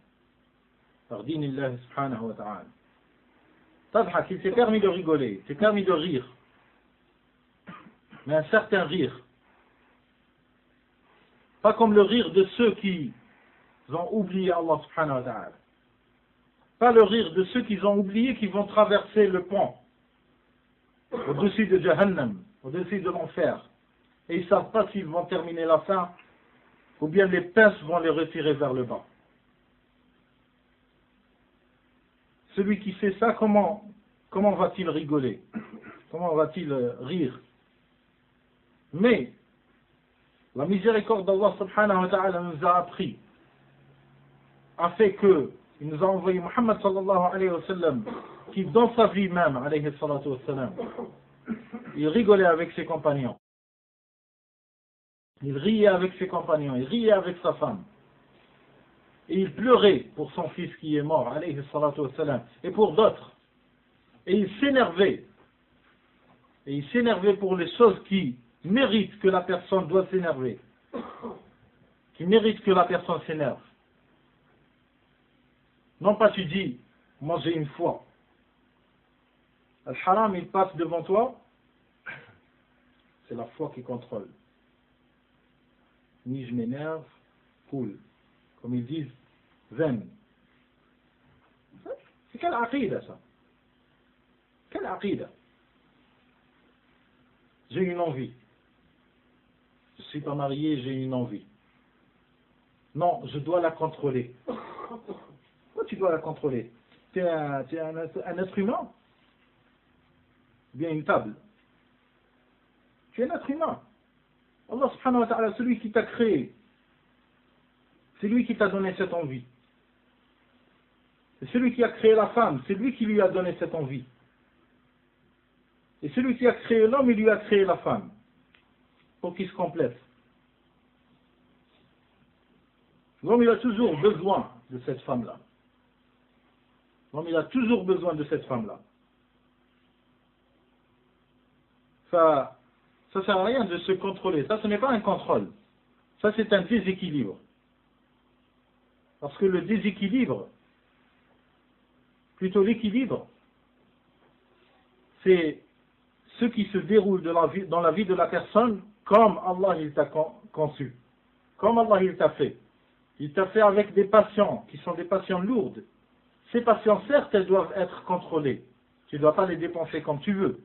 Par dinillah subhanahu wa ta'ala. Tadhak, il s'est permis de rigoler, il s'est permis de rire. Mais un certain rire. Pas comme le rire de ceux qui ont oublié Allah subhanahu wa ta'ala. Pas le rire de ceux qui ont oublié qui vont traverser le pont au-dessus de Jahannam, au-dessus de l'enfer. et ils ne savent pas s'ils vont terminer la fin ou bien les pinces vont les retirer vers le bas. Celui qui fait ça, comment va-t-il rigoler? Comment va-t-il rire? Mais la miséricorde d'Allah subhanahu wa ta'ala nous a appris, a fait que il nous a envoyé Muhammad sallallahu alayhi wa sallam, qui dans sa vie même, alayhi salatu wa sallam, il rigolait avec ses compagnons. Il riait avec ses compagnons, il riait avec sa femme. Et il pleurait pour son fils qui est mort, alayhi salatu wa sallam, et pour d'autres. Et il s'énervait. Et il s'énervait pour les choses qui méritent que la personne doit s'énerver. Qui méritent que la personne s'énerve. Non pas tu dis, moi j'ai une foi. Le haram il passe devant toi, c'est la foi qui contrôle. Ni je m'énerve, cool. Comme ils disent, zen. C'est quelle aqida ça? Quelle aqida? J'ai une envie. Je ne suis pas marié, j'ai une envie. Non, je dois la contrôler. Pourquoi tu dois la contrôler? Tu es un être humain? Bien une table. Tu es un être humain. Allah subhanahu wa ta'ala, celui qui t'a créé, c'est lui qui t'a donné cette envie. C'est celui qui a créé la femme, c'est lui qui lui a donné cette envie. Et celui qui a créé l'homme, il lui a créé la femme. Pour qu'il se complète. L'homme, il a toujours besoin de cette femme-là. L'homme, il a toujours besoin de cette femme-là. Ça ne sert à rien de se contrôler. Ça, ce n'est pas un contrôle. Ça, c'est un déséquilibre. Parce que le déséquilibre, plutôt l'équilibre, c'est ce qui se déroule dans la vie de la personne comme Allah il t'a conçu, comme Allah il t'a fait. Il t'a fait avec des passions qui sont des passions lourdes. Ces passions, certes, elles doivent être contrôlées. Tu ne dois pas les dépenser comme tu veux.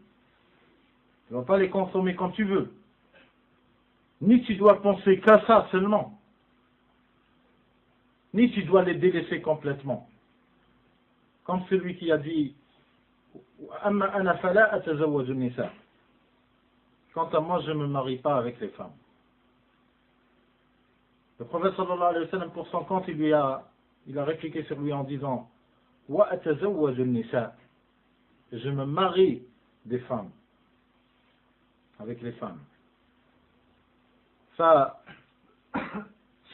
Tu ne dois pas les consommer comme tu veux. Ni tu dois penser qu'à ça seulement. Ni tu dois les délaisser complètement. Comme celui qui a dit quant à moi, je ne me marie pas avec les femmes. Le prophète sallallahu alayhi wa sallam, pour son compte, il a répliqué sur lui en disant je me marie des femmes, avec les femmes. Ça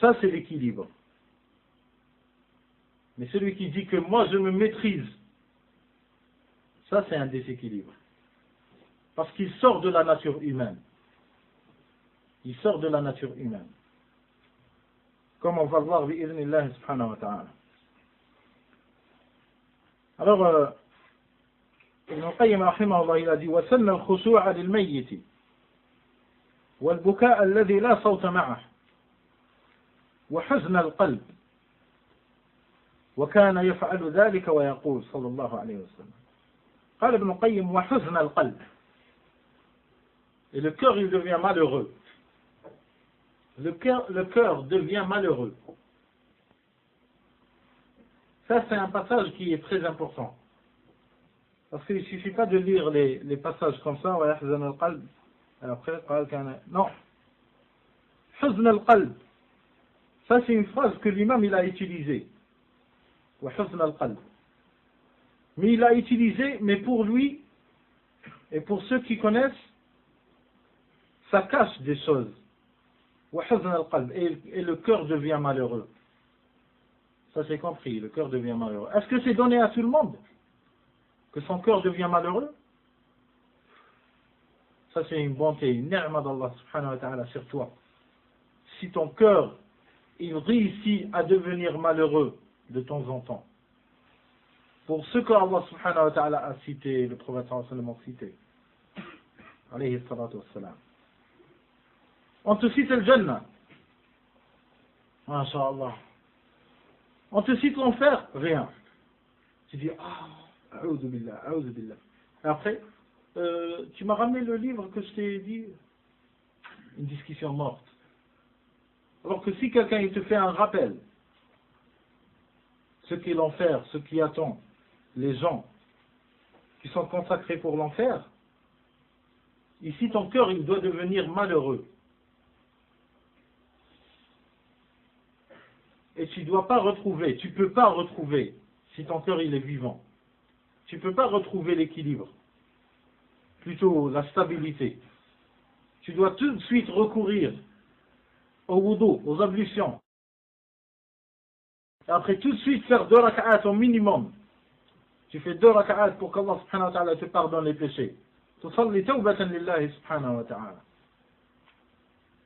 c'est l'équilibre. Mais celui qui dit que moi je me maîtrise, ça c'est un déséquilibre. Parce qu'il sort de la nature humaine. Il sort de la nature humaine. Comme on va le voir, bi'idhnillah subhanahu wa ta'ala. Alors, Ibn al-Qayyim rahimahullah, il a dit وَسَنَّ الْخُشُوعَ لِلْمَيِّتِ وَالْبُكَاءَ الَّذِي لَا صَوْتَ مَعَهُ وَحُزْنَ الْقَلْبِ وكان يفعل ذلك ويقول صلى الله عليه وسلم. قال ابن القيم وحزن القلب. Et le cœur, il devient malheureux. Le cœur devient malheureux. Ça, c'est un passage qui est très important. Parce qu'il ne suffit pas de lire les passages comme ça, ويحزن القلب. Après, قال كان non. حزن القلب. Ça, c'est une phrase que l'imam il a utilisée. Mais il l'a utilisé, mais pour lui et pour ceux qui connaissent, ça cache des choses. Et le cœur devient malheureux. Ça c'est compris, le cœur devient malheureux. Est-ce que c'est donné à tout le monde que son cœur devient malheureux? Ça c'est une bonté, une ni'ma d'Allah subhanahu wa ta'ala sur toi. Si ton cœur il réussit à devenir malheureux de temps en temps. Pour ce que Allah subhanahu wa ta'ala a cité, le prophète sallallahu alayhi wa sallam a cité. Alayhi salatu wa salam. On te cite le Jannah. Masha'Allah. On te cite l'enfer, rien. Tu dis, a'udhu billah, a'udhu billah. Et après, tu m'as ramené le livre que je t'ai dit. une discussion morte. Alors que si quelqu'un il te fait un rappel, ce qu'est l'enfer, ce qui attend les gens qui sont consacrés pour l'enfer, ici ton cœur il doit devenir malheureux. Et tu dois pas retrouver, tu peux pas retrouver, si ton cœur il est vivant, tu peux pas retrouver l'équilibre, plutôt la stabilité. Tu dois tout de suite recourir au wudu, aux ablutions. Et après tout de suite faire 2 raka'at au minimum. Tu fais 2 raka'at pour qu'Allah subhanahu wa ta'ala te pardonne les péchés. Tusalli tawbatan lillahi subhanahu wa ta'ala.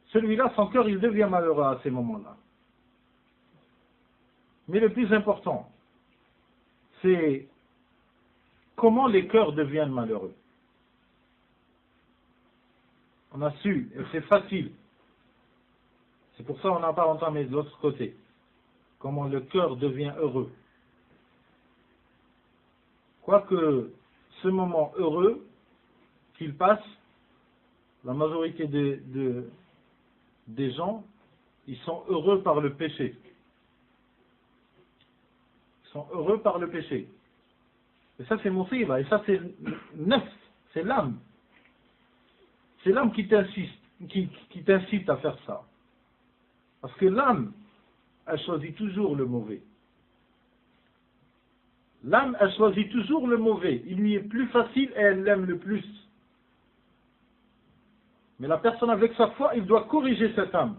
Celui-là, son cœur, il devient malheureux à ces moments-là. Mais le plus important, c'est comment les cœurs deviennent malheureux. On a su, et c'est facile. C'est pour ça qu'on n'a pas entamé de l'autre côté. Comment le cœur devient heureux. Quoique ce moment heureux qu'il passe, la majorité des gens, ils sont heureux par le péché. Ils sont heureux par le péché. Et ça c'est musiba, et ça c'est neuf, c'est l'âme. C'est l'âme qui t'incite à faire ça. Parce que l'âme, elle choisit toujours le mauvais. L'âme, elle choisit toujours le mauvais. Il lui est plus facile et elle l'aime le plus. Mais la personne avec sa foi, il doit corriger cette âme.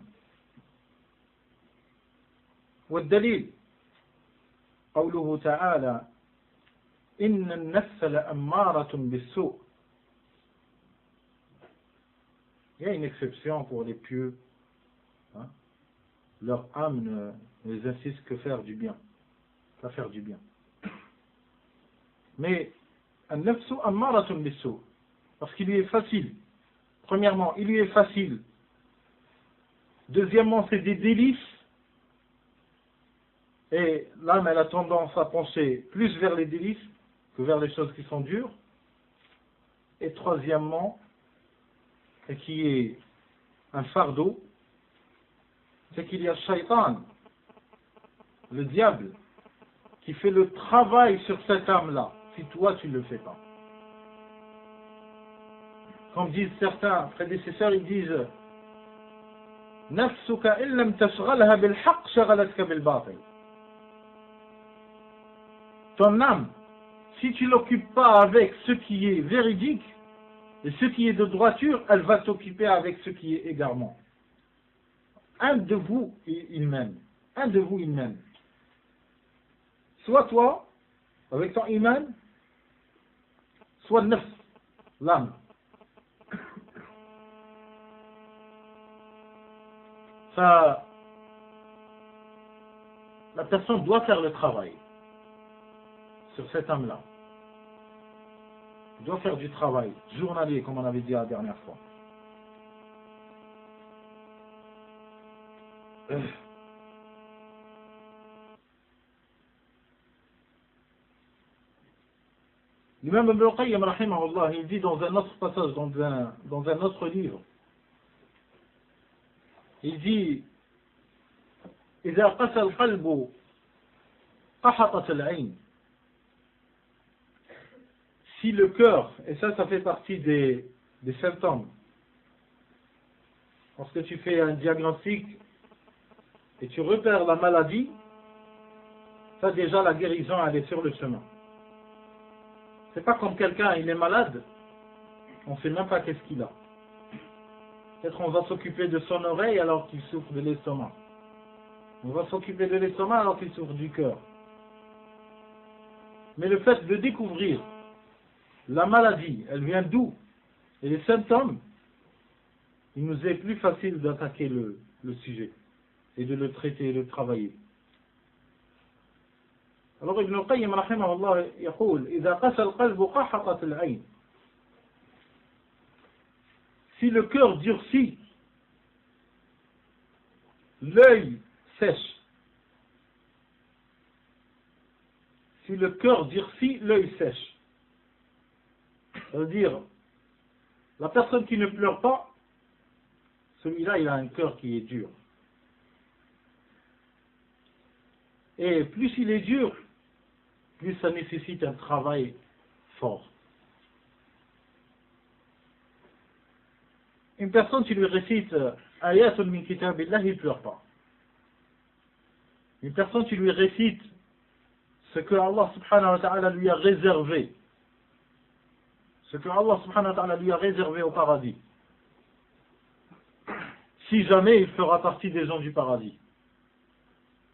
والدليل قوله تعالى إن النفس لأمارة بالسوء. Il y a une exception pour les pieux. Hein? Leur âme ne les insiste que faire du bien. Qu'à faire du bien. Mais النفس أمارة بالسوء. Parce qu'il lui est facile. Premièrement, il lui est facile. Deuxièmement, c'est des délices. Et l'âme, elle a tendance à pencher plus vers les délices que vers les choses qui sont dures. Et troisièmement, et qui est un fardeau, c'est qu'il y a Shaitan, le diable, qui fait le travail sur cette âme-là, si toi tu ne le fais pas. Comme disent certains prédécesseurs, ils disent Nafsuka illam tashghalha bil haqq shaghalatka bil batil. Ton âme, si tu l'occupes pas avec ce qui est véridique et ce qui est de droiture, elle va t'occuper avec ce qui est égarement. Un de vous, il mène. Un de vous, il mène. Soit toi, avec ton iman, soit neuf, l'âme. Ça, la personne doit faire le travail sur cette âme-là. Il doit faire du travail journalier, comme on avait dit la dernière fois. L'imam Ibn al-Qayyim, rahimahullah, il dit dans un autre passage, dans un autre livre, il dit إذا قسى القلب قحطت العين. Si le cœur, et ça fait partie des symptômes, lorsque tu fais un diagnostic et tu repères la maladie, ça déjà la guérison elle est sur le chemin. C'est pas comme quelqu'un, il est malade, on ne sait même pas qu'est-ce qu'il a. Peut-être on va s'occuper de son oreille alors qu'il souffre de l'estomac. On va s'occuper de l'estomac alors qu'il souffre du cœur. Mais le fait de découvrir la maladie, elle vient d'où? Et les symptômes, il nous est plus facile d'attaquer le sujet et de le traiter et de le travailler. Alors Ibn al-Qayyim rahimahullah يقول إذا قسى القلب قحطت العين. Si le cœur durcit, l'œil sèche. Si le cœur durcit, l'œil sèche. Ça veut dire, la personne qui ne pleure pas, celui-là, il a un cœur qui est dur. Et plus il est dur, plus ça nécessite un travail fort. Une personne, tu lui récites Ayatul min kitabillah, il ne pleure pas. Une personne, tu lui récites ce que Allah subhanahu wa ta'ala lui a réservé. Ce que Allah subhanahu wa ta'ala lui a réservé au paradis. Si jamais il fera partie des gens du paradis.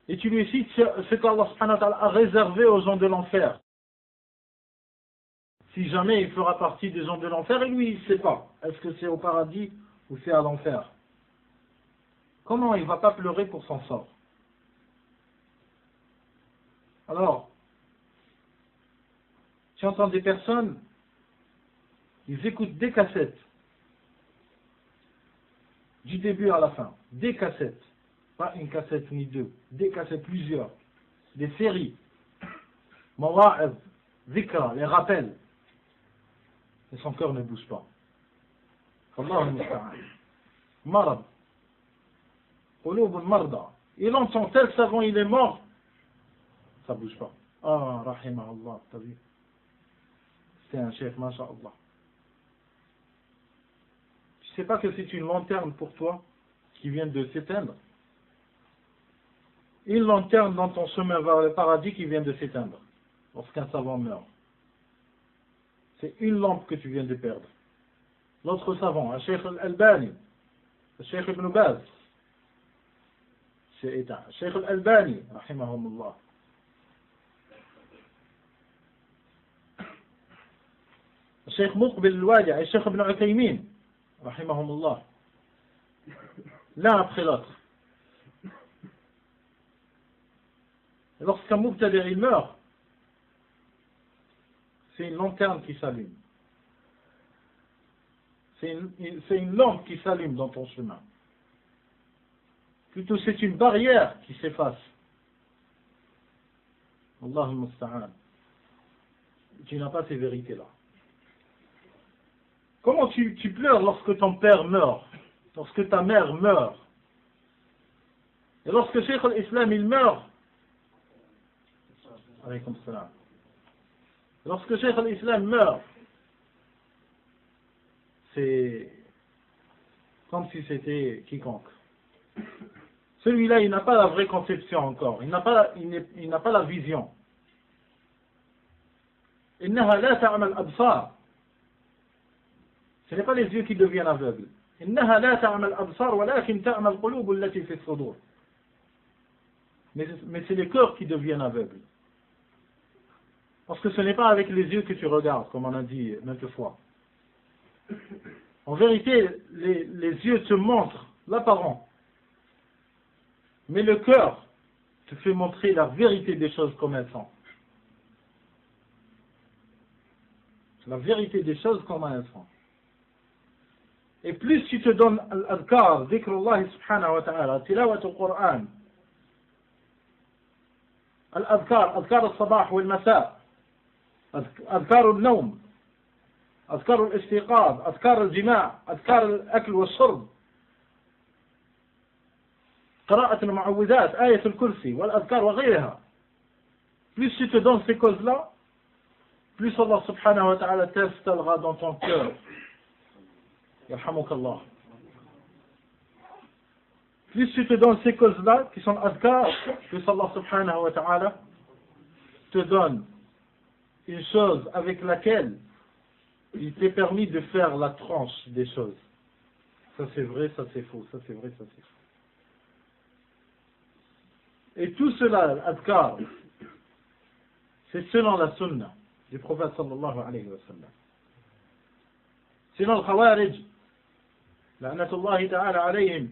Et tu lui cites ce qu'Allah subhanahu wa ta'ala a réservé aux gens de l'enfer. Si jamais il fera partie des gens de l'enfer, et lui il ne sait pas. Est-ce que c'est au paradis ou c'est à l'enfer? Comment il ne va pas pleurer pour son sort? Alors, tu entends des personnes, ils écoutent des cassettes, du début à la fin, des cassettes, pas une cassette ni deux, des cassettes, plusieurs, des séries, mawa'id, zikra, les rappels, et son cœur ne bouge pas. Allahu musta'an. Marad, qulubun marda. Il entend tel savant, il est mort, ça bouge pas. Ah, rahimahullah, t'as vu? C'est un chef, masha'Allah. Tu sais pas que c'est une lanterne pour toi qui vient de s'éteindre? Une lanterne dans ton chemin vers le paradis qui vient de s'éteindre lorsqu'un savant meurt. C'est une lampe que tu viens de perdre. L'autre savant, un Cheikh Al-Albani, le Cheikh Ibn Baz, c'est éteint. Cheikh Al-Albani, rahimahumullah. الشيخ مقبل الوادع الشيخ ابن عثيمين رحمهم الله l'un après l'autre. Lorsqu'un mubtadi' il meurt, c'est une lanterne qui s'allume. C'est une lampe qui s'allume dans ton chemin. Plutôt c'est une barrière qui s'efface. Allahu musta'an. Tu n'as pas ces vérités-là. Comment tu pleures lorsque ton père meurt, lorsque ta mère meurt? Et lorsque Cheikh al-Islam il meurt, alaykoum salam. Lorsque Cheikh al-Islam meurt, c'est comme si c'était quiconque. Celui-là, il n'a pas la vraie conception encore, il n'a pas la vision. Innaha la ta'mal absar. Ce n'est pas les yeux qui deviennent aveugles. إنها لا تعمى الأبصار ولكن تعمى القلوب التي في الصدور. Mais c'est les cœurs qui deviennent aveugles. Parce que ce n'est pas avec les yeux que tu regardes, comme on a dit maintes fois. En vérité, les yeux te montrent l'apparent. Mais le cœur te fait montrer la vérité des choses comme elles sont. La vérité des choses comme elles sont. Et plus tu te donnes l'adhkar, dhikrullah subhanahu wa ta'ala, tilawat al-Qur'an, الأذكار أذكار الصباح والمساء أذكار النوم أذكار الاستيقاظ أذكار الجماع أذكار الأكل والشرب قراءة المعوذات آية الكرسي والأذكار وغيرها. Plus tu te donnes ces causes-là, plus Allah subhanahu wa ta'ala t'installera dans ton cœur. Yarhamukallah. Plus tu te donnes ces causes-là, qui sont adhkar, plus Allah subhanahu wa ta'ala te donne une chose avec laquelle il t'est permis de faire la tranche des choses. Ça c'est vrai, ça c'est faux, ça c'est vrai, ça c'est faux. Et tout cela, l'adhkar, c'est selon la sunna du prophète sallallahu alayhi wa sallam. Sinon le khawarij, la'natullahi ta'ala alayhim,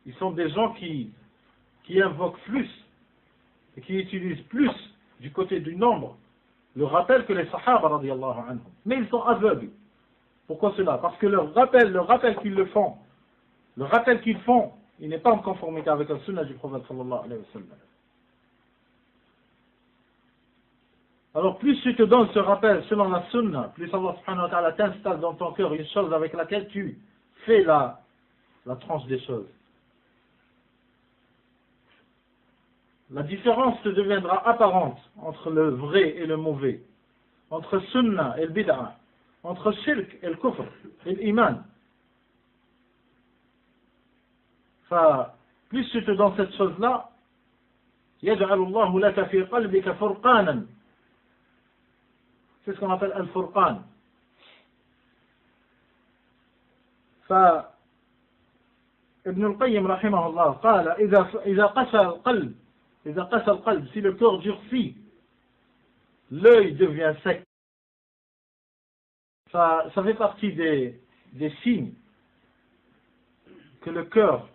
ils sont des gens qui invoquent plus et qui utilisent plus du côté du nombre le rappel que les sahaba radiyallahu anhum. Mais ils sont aveugles. Pourquoi cela? Parce que le rappel qu'ils le font, le rappel qu'ils font, il n'est pas en conformité avec la sunna du prophète sallallahu alayhi wa sallam. Alors plus tu te donnes ce rappel selon la sunna, plus Allah subhanahu wa ta'ala t'installe dans ton cœur une chose avec laquelle tu fait la tranche des choses. La différence deviendra apparente entre le vrai et le mauvais, entre sunnah et le bid'ah, entre shirk et le kufr et l'iman. Plus tu te donnes cette chose-là, يجعل الله لك في قلبك فرقانا. C'est ce qu'on appelle al-furqan. فابن القيم رحمه الله قال إذا قسى القلب, si le corps durcit, l'œil devient sec. Ça fait partie des signes que le cœur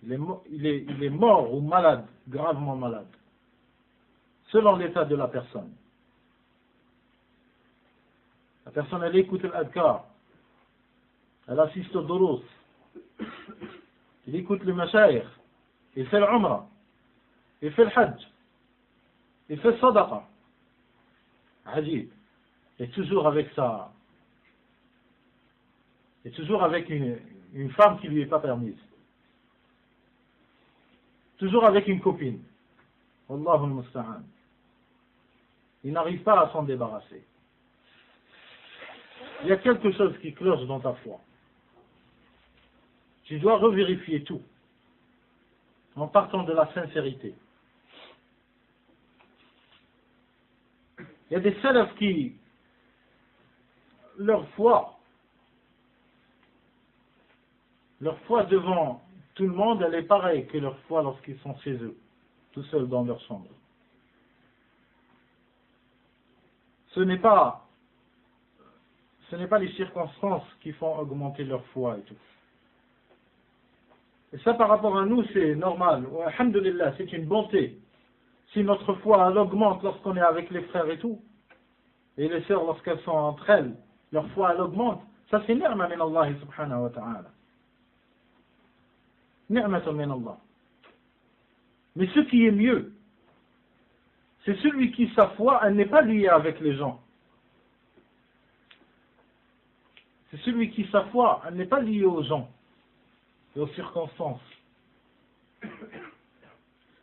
il est mort ou malade, gravement malade, selon l'état de la personne. La personne, elle écoute l'adkar, elle assiste au durus, il écoute le mashayikh, il fait l'umrah, il fait le hajj, il fait le sadaqa, ajib, et toujours avec ça, et toujours avec une femme qui lui est pas permise, toujours avec une copine. Wallahu al-musta'an. Il n'arrive pas à s'en débarrasser. Il y a quelque chose qui cloche dans ta foi. Tu dois revérifier tout en partant de la sincérité. Il y a des salafs qui, leur foi devant tout le monde, elle est pareille que leur foi lorsqu'ils sont chez eux, tout seuls dans leur chambre. Ce n'est pas les circonstances qui font augmenter leur foi et tout. Et ça, par rapport à nous, c'est normal. Alhamdulillah, c'est une bonté. Si notre foi, elle augmente lorsqu'on est avec les frères et tout, et les sœurs, lorsqu'elles sont entre elles, leur foi, elle augmente. Ça, c'est ni'ma min Allah subhanahu wa ta'ala. Ni'matun min Allah. Mais ce qui est mieux, c'est celui qui, sa foi, elle n'est pas liée avec les gens. C'est celui qui, sa foi, elle n'est pas liée aux gens et aux circonstances.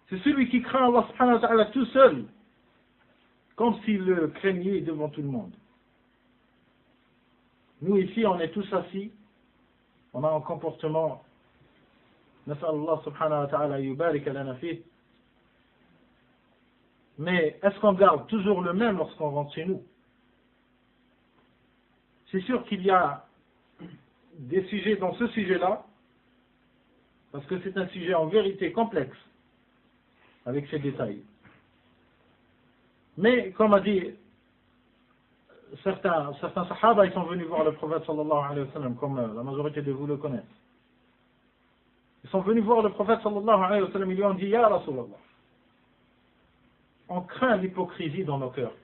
C'est celui qui craint Allah subhanahu wa ta'ala tout seul, comme s'il le craignait devant tout le monde. Nous ici, on est tous assis, on a un comportement, nas'al Allah subhanahu wa ta'ala yubarik lana fih. Mais est-ce qu'on garde toujours le même lorsqu'on rentre chez nous? C'est sûr qu'il y a des sujets dans ce sujet-là, parce que c'est un sujet en vérité complexe, avec ses détails. Mais, comme a dit certains sahaba, ils sont venus voir le prophète sallallahu alayhi wa sallam, comme la majorité de vous le connaissent. Ils sont venus voir le prophète sallallahu alayhi wa sallam, ils lui ont dit, Ya Rasulallah, on craint l'hypocrisie dans nos cœurs.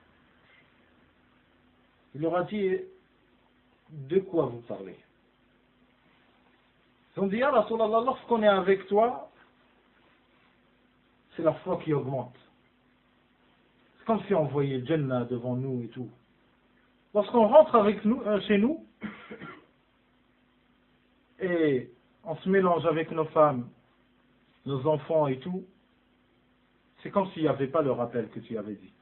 Il leur a dit, de quoi vous parlez? Ils ont dit, Ya Rasulallah, lorsqu'on est avec toi, c'est la foi qui augmente. C'est comme si on voyait le Jannah devant nous et tout. Lorsqu'on rentre avec nous, chez nous, et on se mélange avec nos femmes, nos enfants et tout, c'est comme s'il n'y avait pas le rappel que tu avais dit.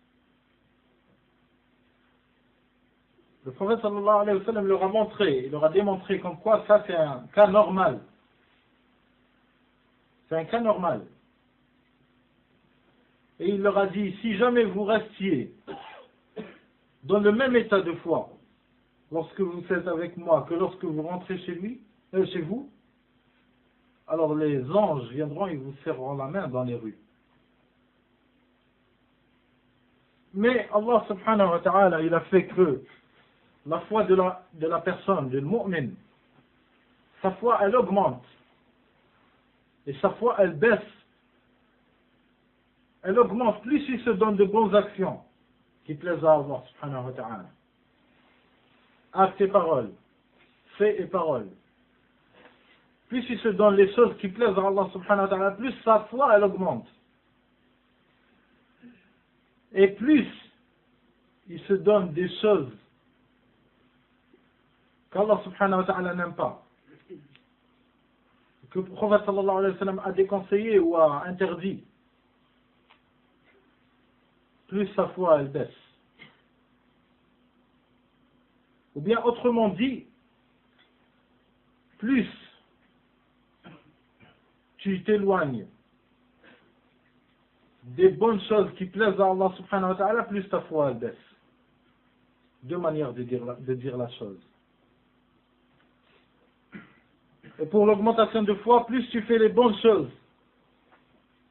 Le prophète sallallahu alayhi wa sallam leur a montré, il leur a démontré comme quoi ça c'est un cas normal. C'est un cas normal. Et il leur a dit, si jamais vous restiez dans le même état de foi, lorsque vous êtes avec moi, que lorsque vous rentrez chez vous, alors les anges viendront et vous serreront la main dans les rues. Mais Allah subhanahu wa ta'ala, il a fait que la foi de la personne, du mu'min, sa foi elle augmente. Et sa foi elle baisse. Elle augmente plus il se donne de bonnes actions qui plaisent à Allah subhanahu wa ta'ala. Actes et paroles, faits et paroles. Plus il se donne les choses qui plaisent à Allah subhanahu wa ta'ala, plus sa foi elle augmente. Et plus il se donne des choses qu'Allah subhanahu wa ta'ala n'aime pas. que le prophète sallallahu alayhi wa sallam a déconseillé ou a interdit, plus sa foi elle baisse. Ou bien autrement dit, plus tu t'éloignes des bonnes choses qui plaisent à Allah subhanahu wa ta'ala, plus ta foi elle baisse. Deux manières de dire la chose. Et pour l'augmentation de foi, plus tu fais les bonnes choses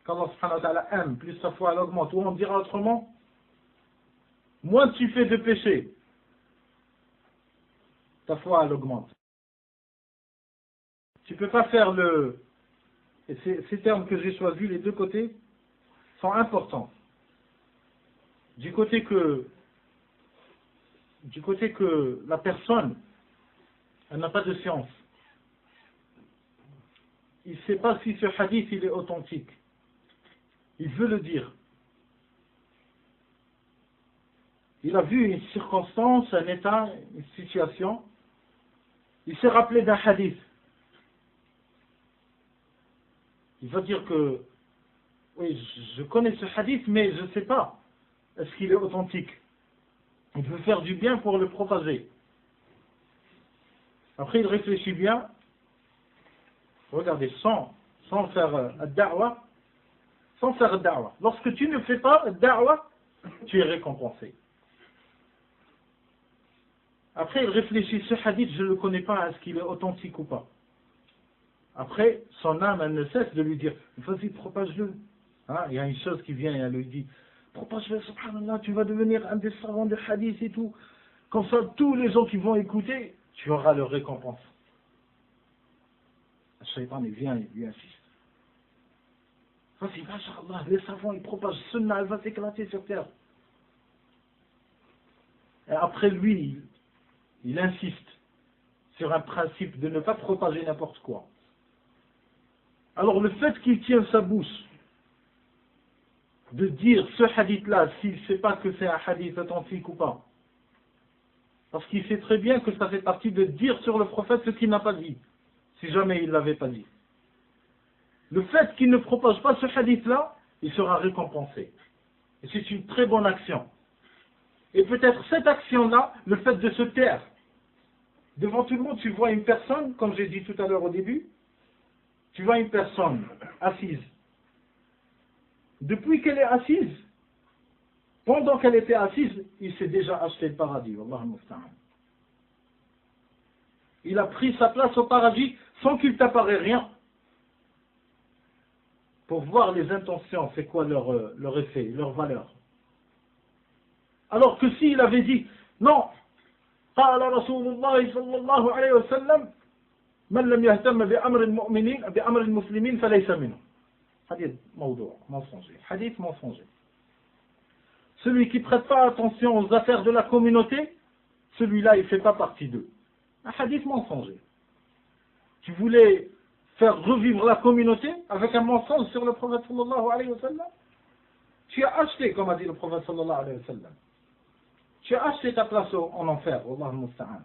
qu'Allah subhanahu wa ta'ala aime, plus ta foi elle augmente. Ou on dira autrement, moins tu fais de péché, ta foi elle augmente. Tu ne peux pas faire et ces termes que j'ai choisis, les deux côtés, sont importants. Du côté que la personne, elle n'a pas de science. Il ne sait pas si ce hadith il est authentique. Il veut le dire. Il a vu une circonstance, un état, une situation. Il s'est rappelé d'un hadith. Il va dire que, oui, je connais ce hadith, mais je ne sais pas. Est-ce qu'il est authentique? Il veut faire du bien pour le propager. Après, il réfléchit bien. Regardez, sans faire da'wa, sans faire da'wa. Lorsque tu ne fais pas da'wa, tu es récompensé. Après, il réfléchit, ce hadith, je ne le connais pas, est-ce qu'il est authentique ou pas? Après, son âme, elle ne cesse de lui dire, vas-y, propage-le. Hein, il y a une chose qui vient et elle lui dit, propage-le, subhanallah, tu vas devenir un des savants de hadith et tout. Comme ça, tous les gens qui vont écouter, tu auras leur récompense. Le shaitan, il vient, il lui insiste. Vas-y, masha'Allah, les savants, ils propagent sunnah, elle va s'éclater sur terre. Et après lui, il insiste sur un principe de ne pas propager n'importe quoi. Alors le fait qu'il tienne sa bouche, de dire ce hadith-là, s'il ne sait pas que c'est un hadith authentique ou pas, parce qu'il sait très bien que ça fait partie de dire sur le prophète ce qu'il n'a pas dit, si jamais il ne l'avait pas dit. Le fait qu'il ne propage pas ce hadith-là, il sera récompensé. Et c'est une très bonne action. Et peut-être cette action-là, le fait de se taire, devant tout le monde, tu vois une personne, comme j'ai dit tout à l'heure au début, tu vois une personne assise. Depuis qu'elle est assise, pendant qu'elle était assise, il s'est déjà acheté le paradis. Wallah musta'an. Il a pris sa place au paradis sans qu'il t'apparaît rien. Pour voir les intentions, c'est quoi leur effet, leur valeur. Alors que s'il avait dit, non, قال رسول الله صلى الله عليه وسلم من لم يهتم بأمر المؤمنين بأمر المسلمين فليس منهم. Hadith موضوع, mensonger. Hadith mensonger. Celui qui ne prête pas attention aux affaires de la communauté, celui-là, il ne fait pas partie d'eux. Un hadith mensonger. Tu voulais faire revivre la communauté avec un mensonge sur le prophète sallallahu alayhi wa sallam? Tu as acheté, comme a dit le prophète sallallahu alayhi wa sallam. Tu as acheté ta place en enfer, wallah musta'an.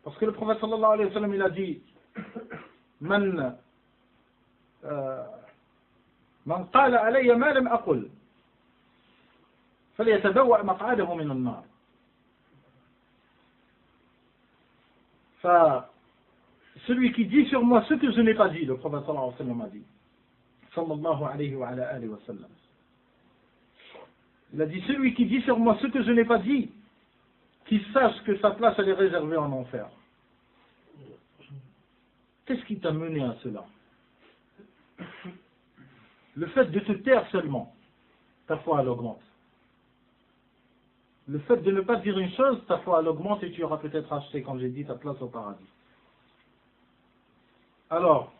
Parce que le prophète sallallahu alayhi wa sallam, il a dit Man قال علي ما لم أقل فليتبوأ مقعده من النار. Celui qui dit sur moi ce que je n'ai pas dit, le prophète sallallahu alayhi wa sallam a dit, sallallahu alayhi wa ala alihi wa sallam. Il a dit, celui qui dit sur moi ce que je n'ai pas dit, qu'il sache que sa place elle est réservée en enfer. Qu'est-ce qui t'a mené à cela? Le fait de te taire seulement, ta foi elle augmente. Le fait de ne pas dire une chose, ta foi elle augmente et tu auras peut-être acheté, comme j'ai dit, ta place au paradis. Alors,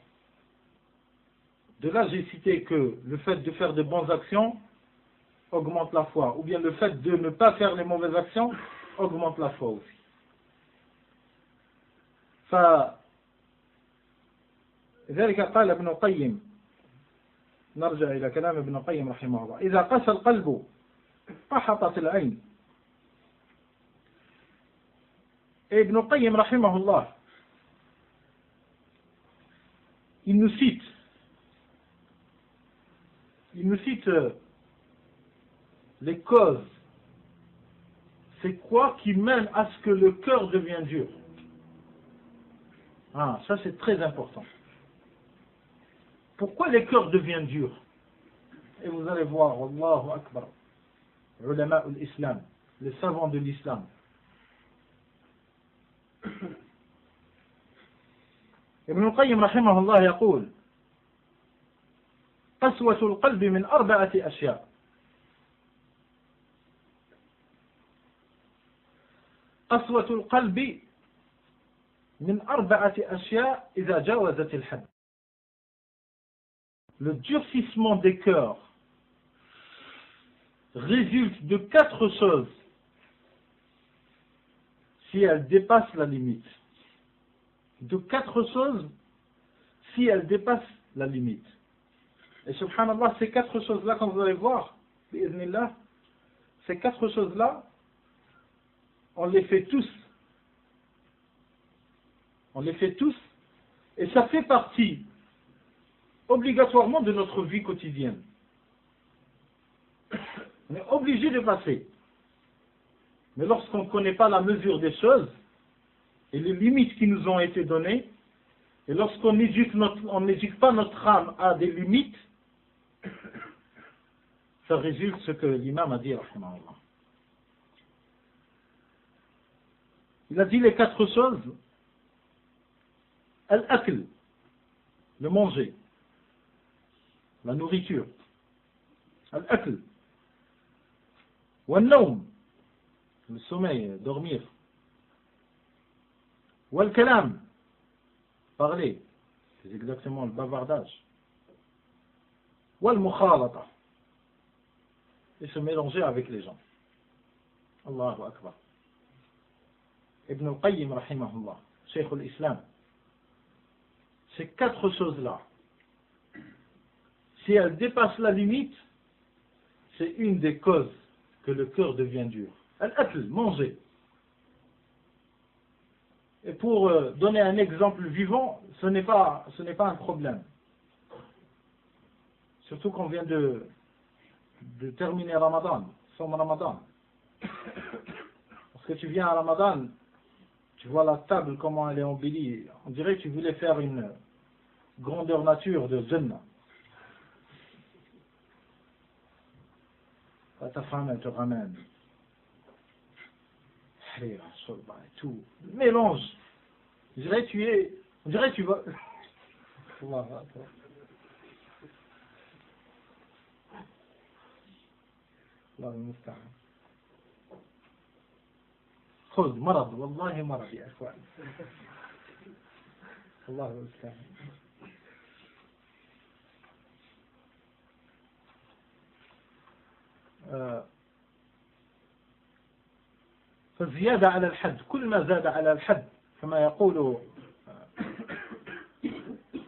de là j'ai cité que le fait de faire de bonnes actions augmente la foi, ou bien le fait de ne pas faire les mauvaises actions augmente la foi aussi. فذلك قال ابن القيم، نرجع إلى كلام ابن القيم رحمه الله، إذا قسى القلب قحطت العين. Et Ibn Qayyim rahimahullah, il nous cite les causes. C'est quoi qui mène à ce que le cœur devient dur? Ah, ça c'est très important. Pourquoi les cœurs deviennent durs? Et vous allez voir, Allahu Akbar, ulama l'islam, les savants de l'islam. ابن القيم رحمه الله يقول: قسوة القلب من 4 أشياء. قسوة القلب من 4 أشياء إذا جاوزت الحد. Le durcissement des cœurs résulte de 4 choses si elles dépassent la limite. De 4 choses si elles dépassent la limite. Et subhanallah, ces 4 choses-là, quand vous allez voir, bi'idhnillah, ces 4 choses-là, on les fait tous. On les fait tous, et ça fait partie obligatoirement de notre vie quotidienne. On est obligé de passer. Mais lorsqu'on ne connaît pas la mesure des choses et les limites qui nous ont été données, et lorsqu'on n'éduque pas notre âme à des limites, ça résulte ce que l'imam a dit, rahimahullah. Il a dit les 4 choses. Al-akl, le manger, la nourriture. Al-akl. Wal-nawm, le sommeil, dormir. Wal-kalam, parler, c'est exactement le bavardage. Wal-mukhalata, et se mélanger avec les gens. Allahu Akbar. Ibn al-Qayyim, rahimahullah, Cheikh al-Islam, ces 4 choses-là, si elles dépassent la limite, c'est une des causes que le cœur devient dur. Al-akl, manger. Et pour donner un exemple vivant, ce n'est pas un problème. Surtout qu'on vient de terminer Ramadan, Somme Ramadan. Parce que tu viens à Ramadan, tu vois la table, comment elle est embellie. On dirait que tu voulais faire une grandeur nature de Jannah. Ta femme, elle te ramène. Allez, tout. Mélange. On dirait que tu vas. الله المستعان. خذ مرض، والله مرض يا اخوان. الله المستعان. فالزيادة على الحد، كل ما زاد على الحد كما يقول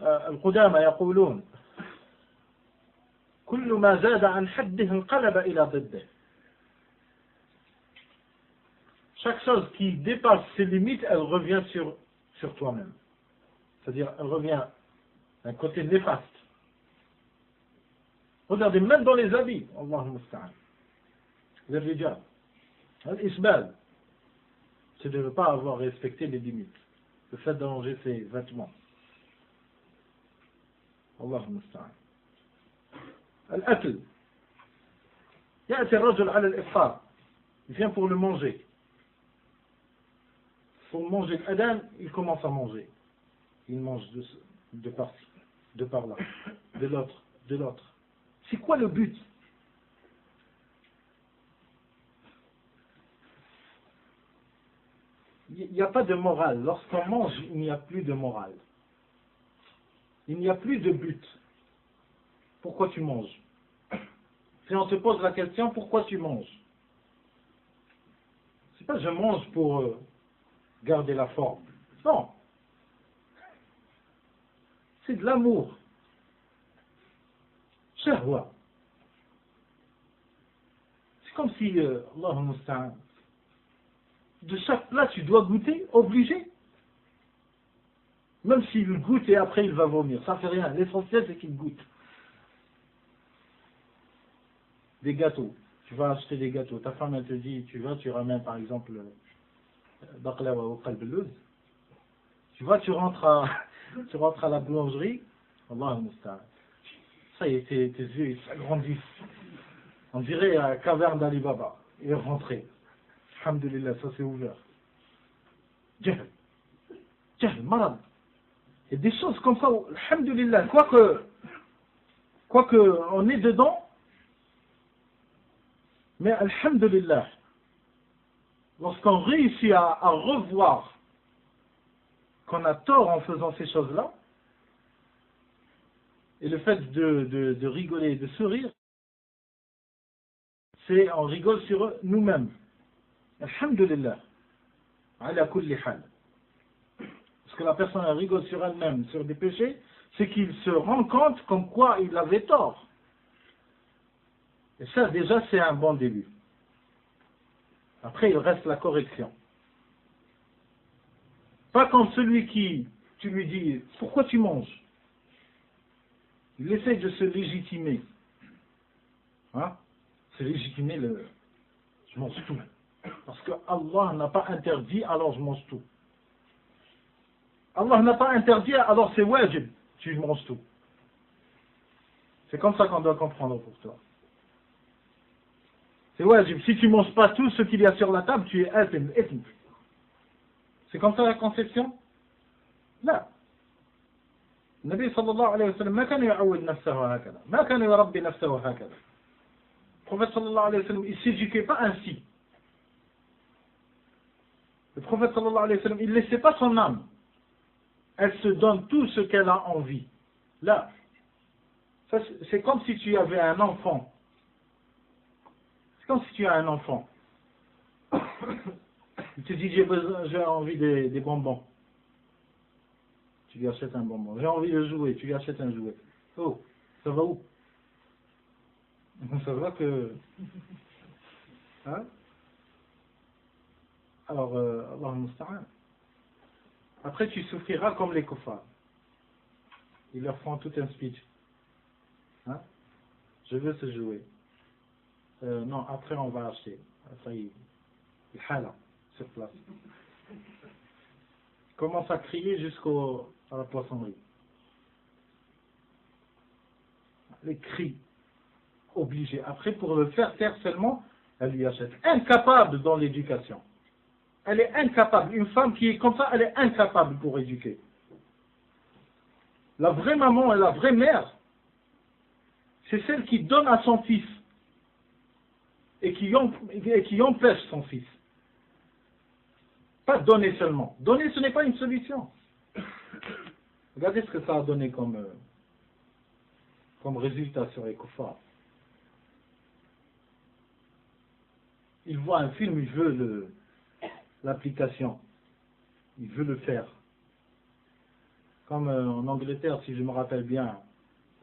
القدامى يقولون: كل ما زاد عن حده انقلب إلى ضده. Chaque chose qui dépasse ses limites, elle revient sur toi-même. C'est-à-dire, elle revient d'un côté néfaste. Regardez, même dans les habits, Allahu musta'an, les rijal, l'isbal, c'est de ne pas avoir respecté les limites, le fait d'allonger ses vêtements. Allahu musta'an. Al-akl. يأتي الرجل على الإفطار. Il vient pour le manger. Pour manger l'adhan, il commence à manger. Il mange de par-ci, de par-là, de l'autre, de l'autre. C'est quoi le but? Il n'y a pas de morale. Lorsqu'on mange, il n'y a plus de morale. Il n'y a plus de but. Pourquoi tu manges? Si on te pose la question, pourquoi tu manges? C'est pas je mange pour garder la forme. Non. C'est de l'amour. Shahwa. C'est comme si, Allahu musta'an, de chaque plat tu dois goûter, obligé. Même s'il goûte et après il va vomir, ça fait rien. L'essentiel c'est qu'il goûte. Des gâteaux. Tu vas acheter des gâteaux. Ta femme elle te dit, tu ramènes par exemple baklava ou qalb al-luz. Tu rentres à la boulangerie. Allah al-Musta'an. Ça y est, tes yeux ils s'agrandissent. On dirait la caverne d'Ali Baba. Il est rentré. Alhamdulillah, ça s'est ouvert. Jahl, malade. Et des choses comme ça, alhamdulillah, quoique on est dedans, mais alhamdulillah, lorsqu'on réussit à revoir qu'on a tort en faisant ces choses-là, et le fait de rigoler, de sourire, c'est on rigole sur nous-mêmes. Alhamdulillah, ala kulli hal. Parce que la personne elle rigole sur elle-même, sur des péchés, c'est qu'il se rend compte comme quoi il avait tort. Et ça déjà c'est un bon début. Après il reste la correction. Pas comme celui qui, tu lui dis, pourquoi tu manges? Il essaie de se légitimer. Hein? Se légitimer je mange tout. Parce que Allah n'a pas interdit, alors je mange tout. Allah n'a pas interdit, alors c'est wajib, tu manges tout. C'est comme ça qu'on doit comprendre pour toi. C'est wajib, si tu ne manges pas tout ce qu'il y a sur la table, tu es ethn. C'est comme ça la conception? Là. النبي صلى الله عليه وسلم ما كان يعود نفسه هكذا ما كان يربي نفسه هكذا. Le prophète sallallahu alayhi wa sallam, il ne s'éduquait pas ainsi. Le prophète sallallahu alayhi wa sallam, il ne laissait pas son âme. Elle se donne tout ce qu'elle a envie. Là, c'est comme si tu avais un enfant. C'est comme si tu as un enfant. Il te dit j'ai envie des bonbons. Tu lui achètes un bonbon. J'ai envie de jouer, tu lui achètes un jouet. Oh, ça va où? Ça va que... Hein? Alors, Allah musta'an. Après, tu souffriras comme les kuffars. Ils leur font tout un speech. Hein? Je veux ce jouet. Non, après on va acheter. Ça y est. Il hala sur place. Il commence à crier à la poissonnerie. Les cris obligés. Après, pour le faire taire seulement, elle lui achète. Incapable dans l'éducation. Elle est incapable. Une femme qui est comme ça, elle est incapable pour éduquer. La vraie maman et la vraie mère, c'est celle qui donne à son fils et qui empêche son fils. Pas donner seulement. Donner, ce n'est pas une solution. Regardez ce que ça a donné comme résultat sur les kuffars. Il voit un film, il veut l'application. Il veut le faire. Comme en Angleterre, si je me rappelle bien,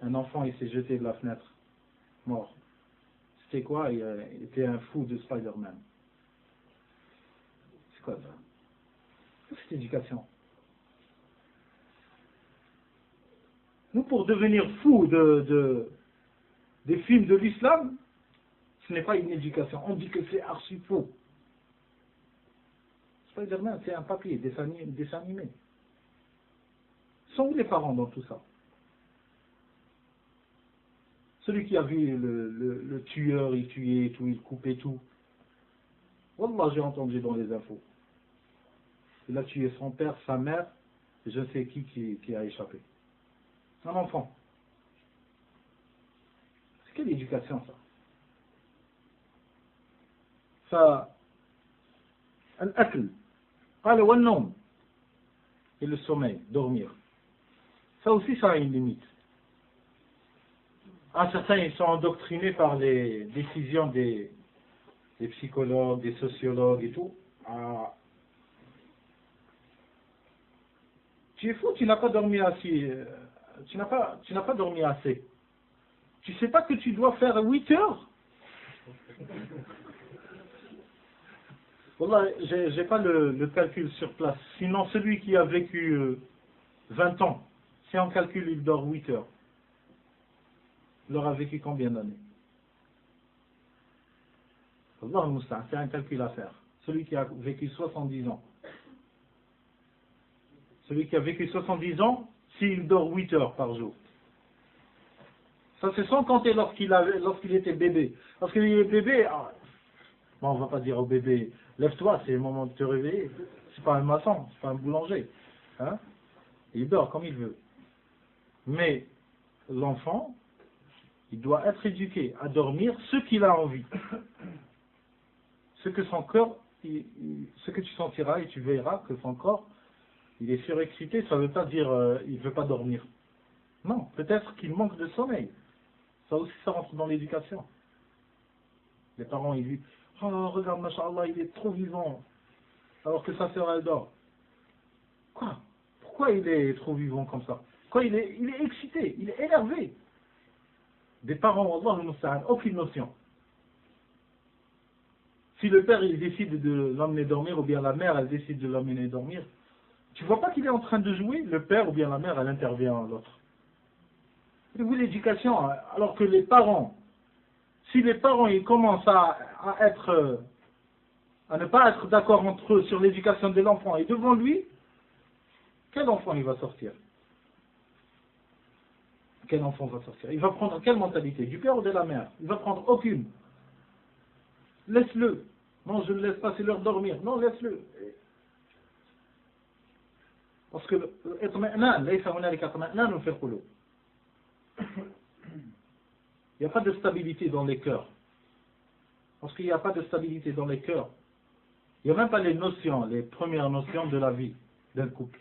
un enfant il s'est jeté de la fenêtre, mort. C'était quoi? Il était un fou de Spider-Man. C'est quoi ça? C'est cette éducation. Nous, pour devenir fous des films de l'islam, ce n'est pas une éducation. On dit que c'est archi faux. Spider-Man, c'est un papier, dessin animé. Sont où les parents dans tout ça? Celui qui a vu le tueur, il tuait tout, il coupait tout. Wallah, j'ai entendu dans les infos. Il a tué son père, sa mère, et je ne sais qui a échappé. Un enfant. C'est quelle éducation ça? Ça, al-akl, qala wal-nawm, et le sommeil, dormir. Ça aussi, ça a une limite. Certains, ils sont endoctrinés par les décisions des psychologues, des sociologues et tout. Tu es fou, tu n'as pas dormi assez. Tu n'as pas dormi assez. Tu sais pas que tu dois faire 8 heures? Wallah, j'ai pas le calcul sur place. Sinon, celui qui a vécu 20 ans. Si on calcule, il dort 8 heures. Il aura vécu combien d'années? Allah Moussa, c'est un calcul à faire. Celui qui a vécu 70 ans. Celui qui a vécu 70 ans, s'il dort 8 heures par jour. Ça, c'est sans compter lorsqu'il était bébé. Lorsqu'il est bébé, bon, on ne va pas dire au bébé, lève-toi, c'est le moment de te réveiller. C'est pas un maçon, c'est pas un boulanger. Hein? Il dort comme il veut. Mais l'enfant, il doit être éduqué à dormir ce qu'il a envie. Ce que son corps, ce que tu sentiras et tu verras que son corps, il est surexcité, ça ne veut pas dire il ne veut pas dormir. Non, peut-être qu'il manque de sommeil. Ça aussi, ça rentre dans l'éducation. Les parents, ils disent « Oh, regarde, machallah, il est trop vivant. » Alors que sa sœur, elle dort. Quoi? Pourquoi il est trop vivant comme ça? Pourquoi il est excité, il est énervé? Des parents, Allah al-Musta'an, aucune notion. Si le père, il décide de l'emmener dormir, ou bien la mère, elle décide de l'emmener dormir, tu vois pas qu'il est en train de jouer, le père ou bien la mère, elle intervient à l'autre. Et vous, l'éducation, alors que les parents, si les parents ils commencent à ne pas être d'accord entre eux sur l'éducation de l'enfant et devant lui, quel enfant il va sortir? Quel enfant va sortir? Il va prendre quelle mentalité? Du père ou de la mère? Il va prendre aucune. Laisse-le. Non, je ne le laisse pas, c'est l'heure de dormir. Non, laisse-le. Parce que il n'y a pas de stabilité dans les cœurs. Parce qu'il n'y a pas de stabilité dans les cœurs. Il n'y a même pas les notions, les premières notions de la vie d'un couple.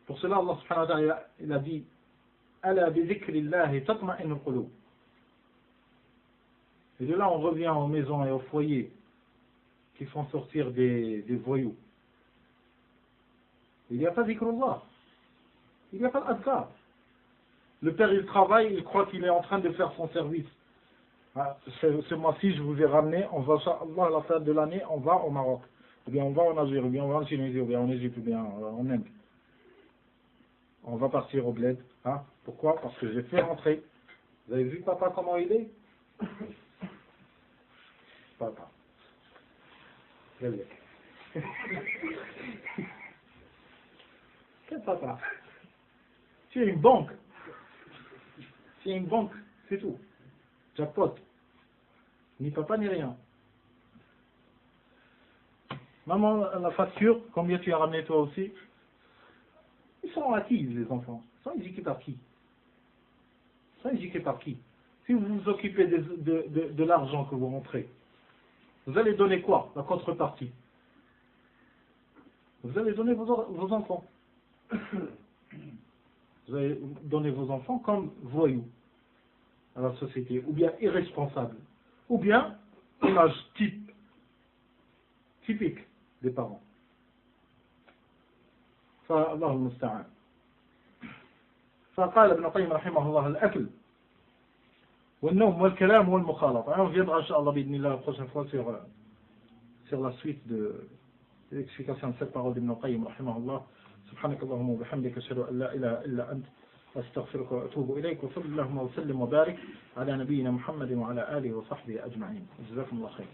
Pour cela, Allah subhanahu wa ta'ala, il a dit Ala bi dhikrillahi tatma'inul qulub. Et de là, on revient aux maisons et aux foyers qui font sortir des voyous. Il n'y a pas dhikrullah. Il n'y a pas d'adhkar. Le père, il travaille, il croit qu'il est en train de faire son service. Ce mois-ci, je vous ai ramené, on va, Allah, à la fin de l'année, on va au Maroc. Ou bien on va en Algérie, ou bien on va en Tunisie, ou bien en Égypte, ou bien en Inde. On va partir au bled. Hein? Pourquoi? Parce que j'ai fait rentrer. Vous avez vu papa comment il est? Papa. Quel papa? Tu es une banque. Tu es une banque, c'est tout. Jackpot. Ni papa ni rien. Maman, la facture, combien tu as ramené toi aussi? Ils sont acquis, les enfants. Ils sont éduqués par qui? Ils sont éduqués par qui? Si vous vous occupez de l'argent que vous rentrez, vous allez donner quoi? La contrepartie. Vous allez donner vos enfants. Vous allez donner vos enfants comme voyous à la société, ou bien irresponsables, ou bien image typique des parents. فالله المستعان. فقال ابن القيم رحمه الله الأكل والنوم والكلام والمخالطة. On viendra inchallah bidnillah la prochaine fois sur la suite de l'explication de cette parole d'Ibn al-Qayyim رحمه الله. سبحانك اللهم وبحمدك أشهد أن لا إله إلا أنت أستغفرك وأتوب إليك وصلى اللهم وسلم وبارك على نبينا محمد وعلى آله وصحبه أجمعين. جزاكم الله خير.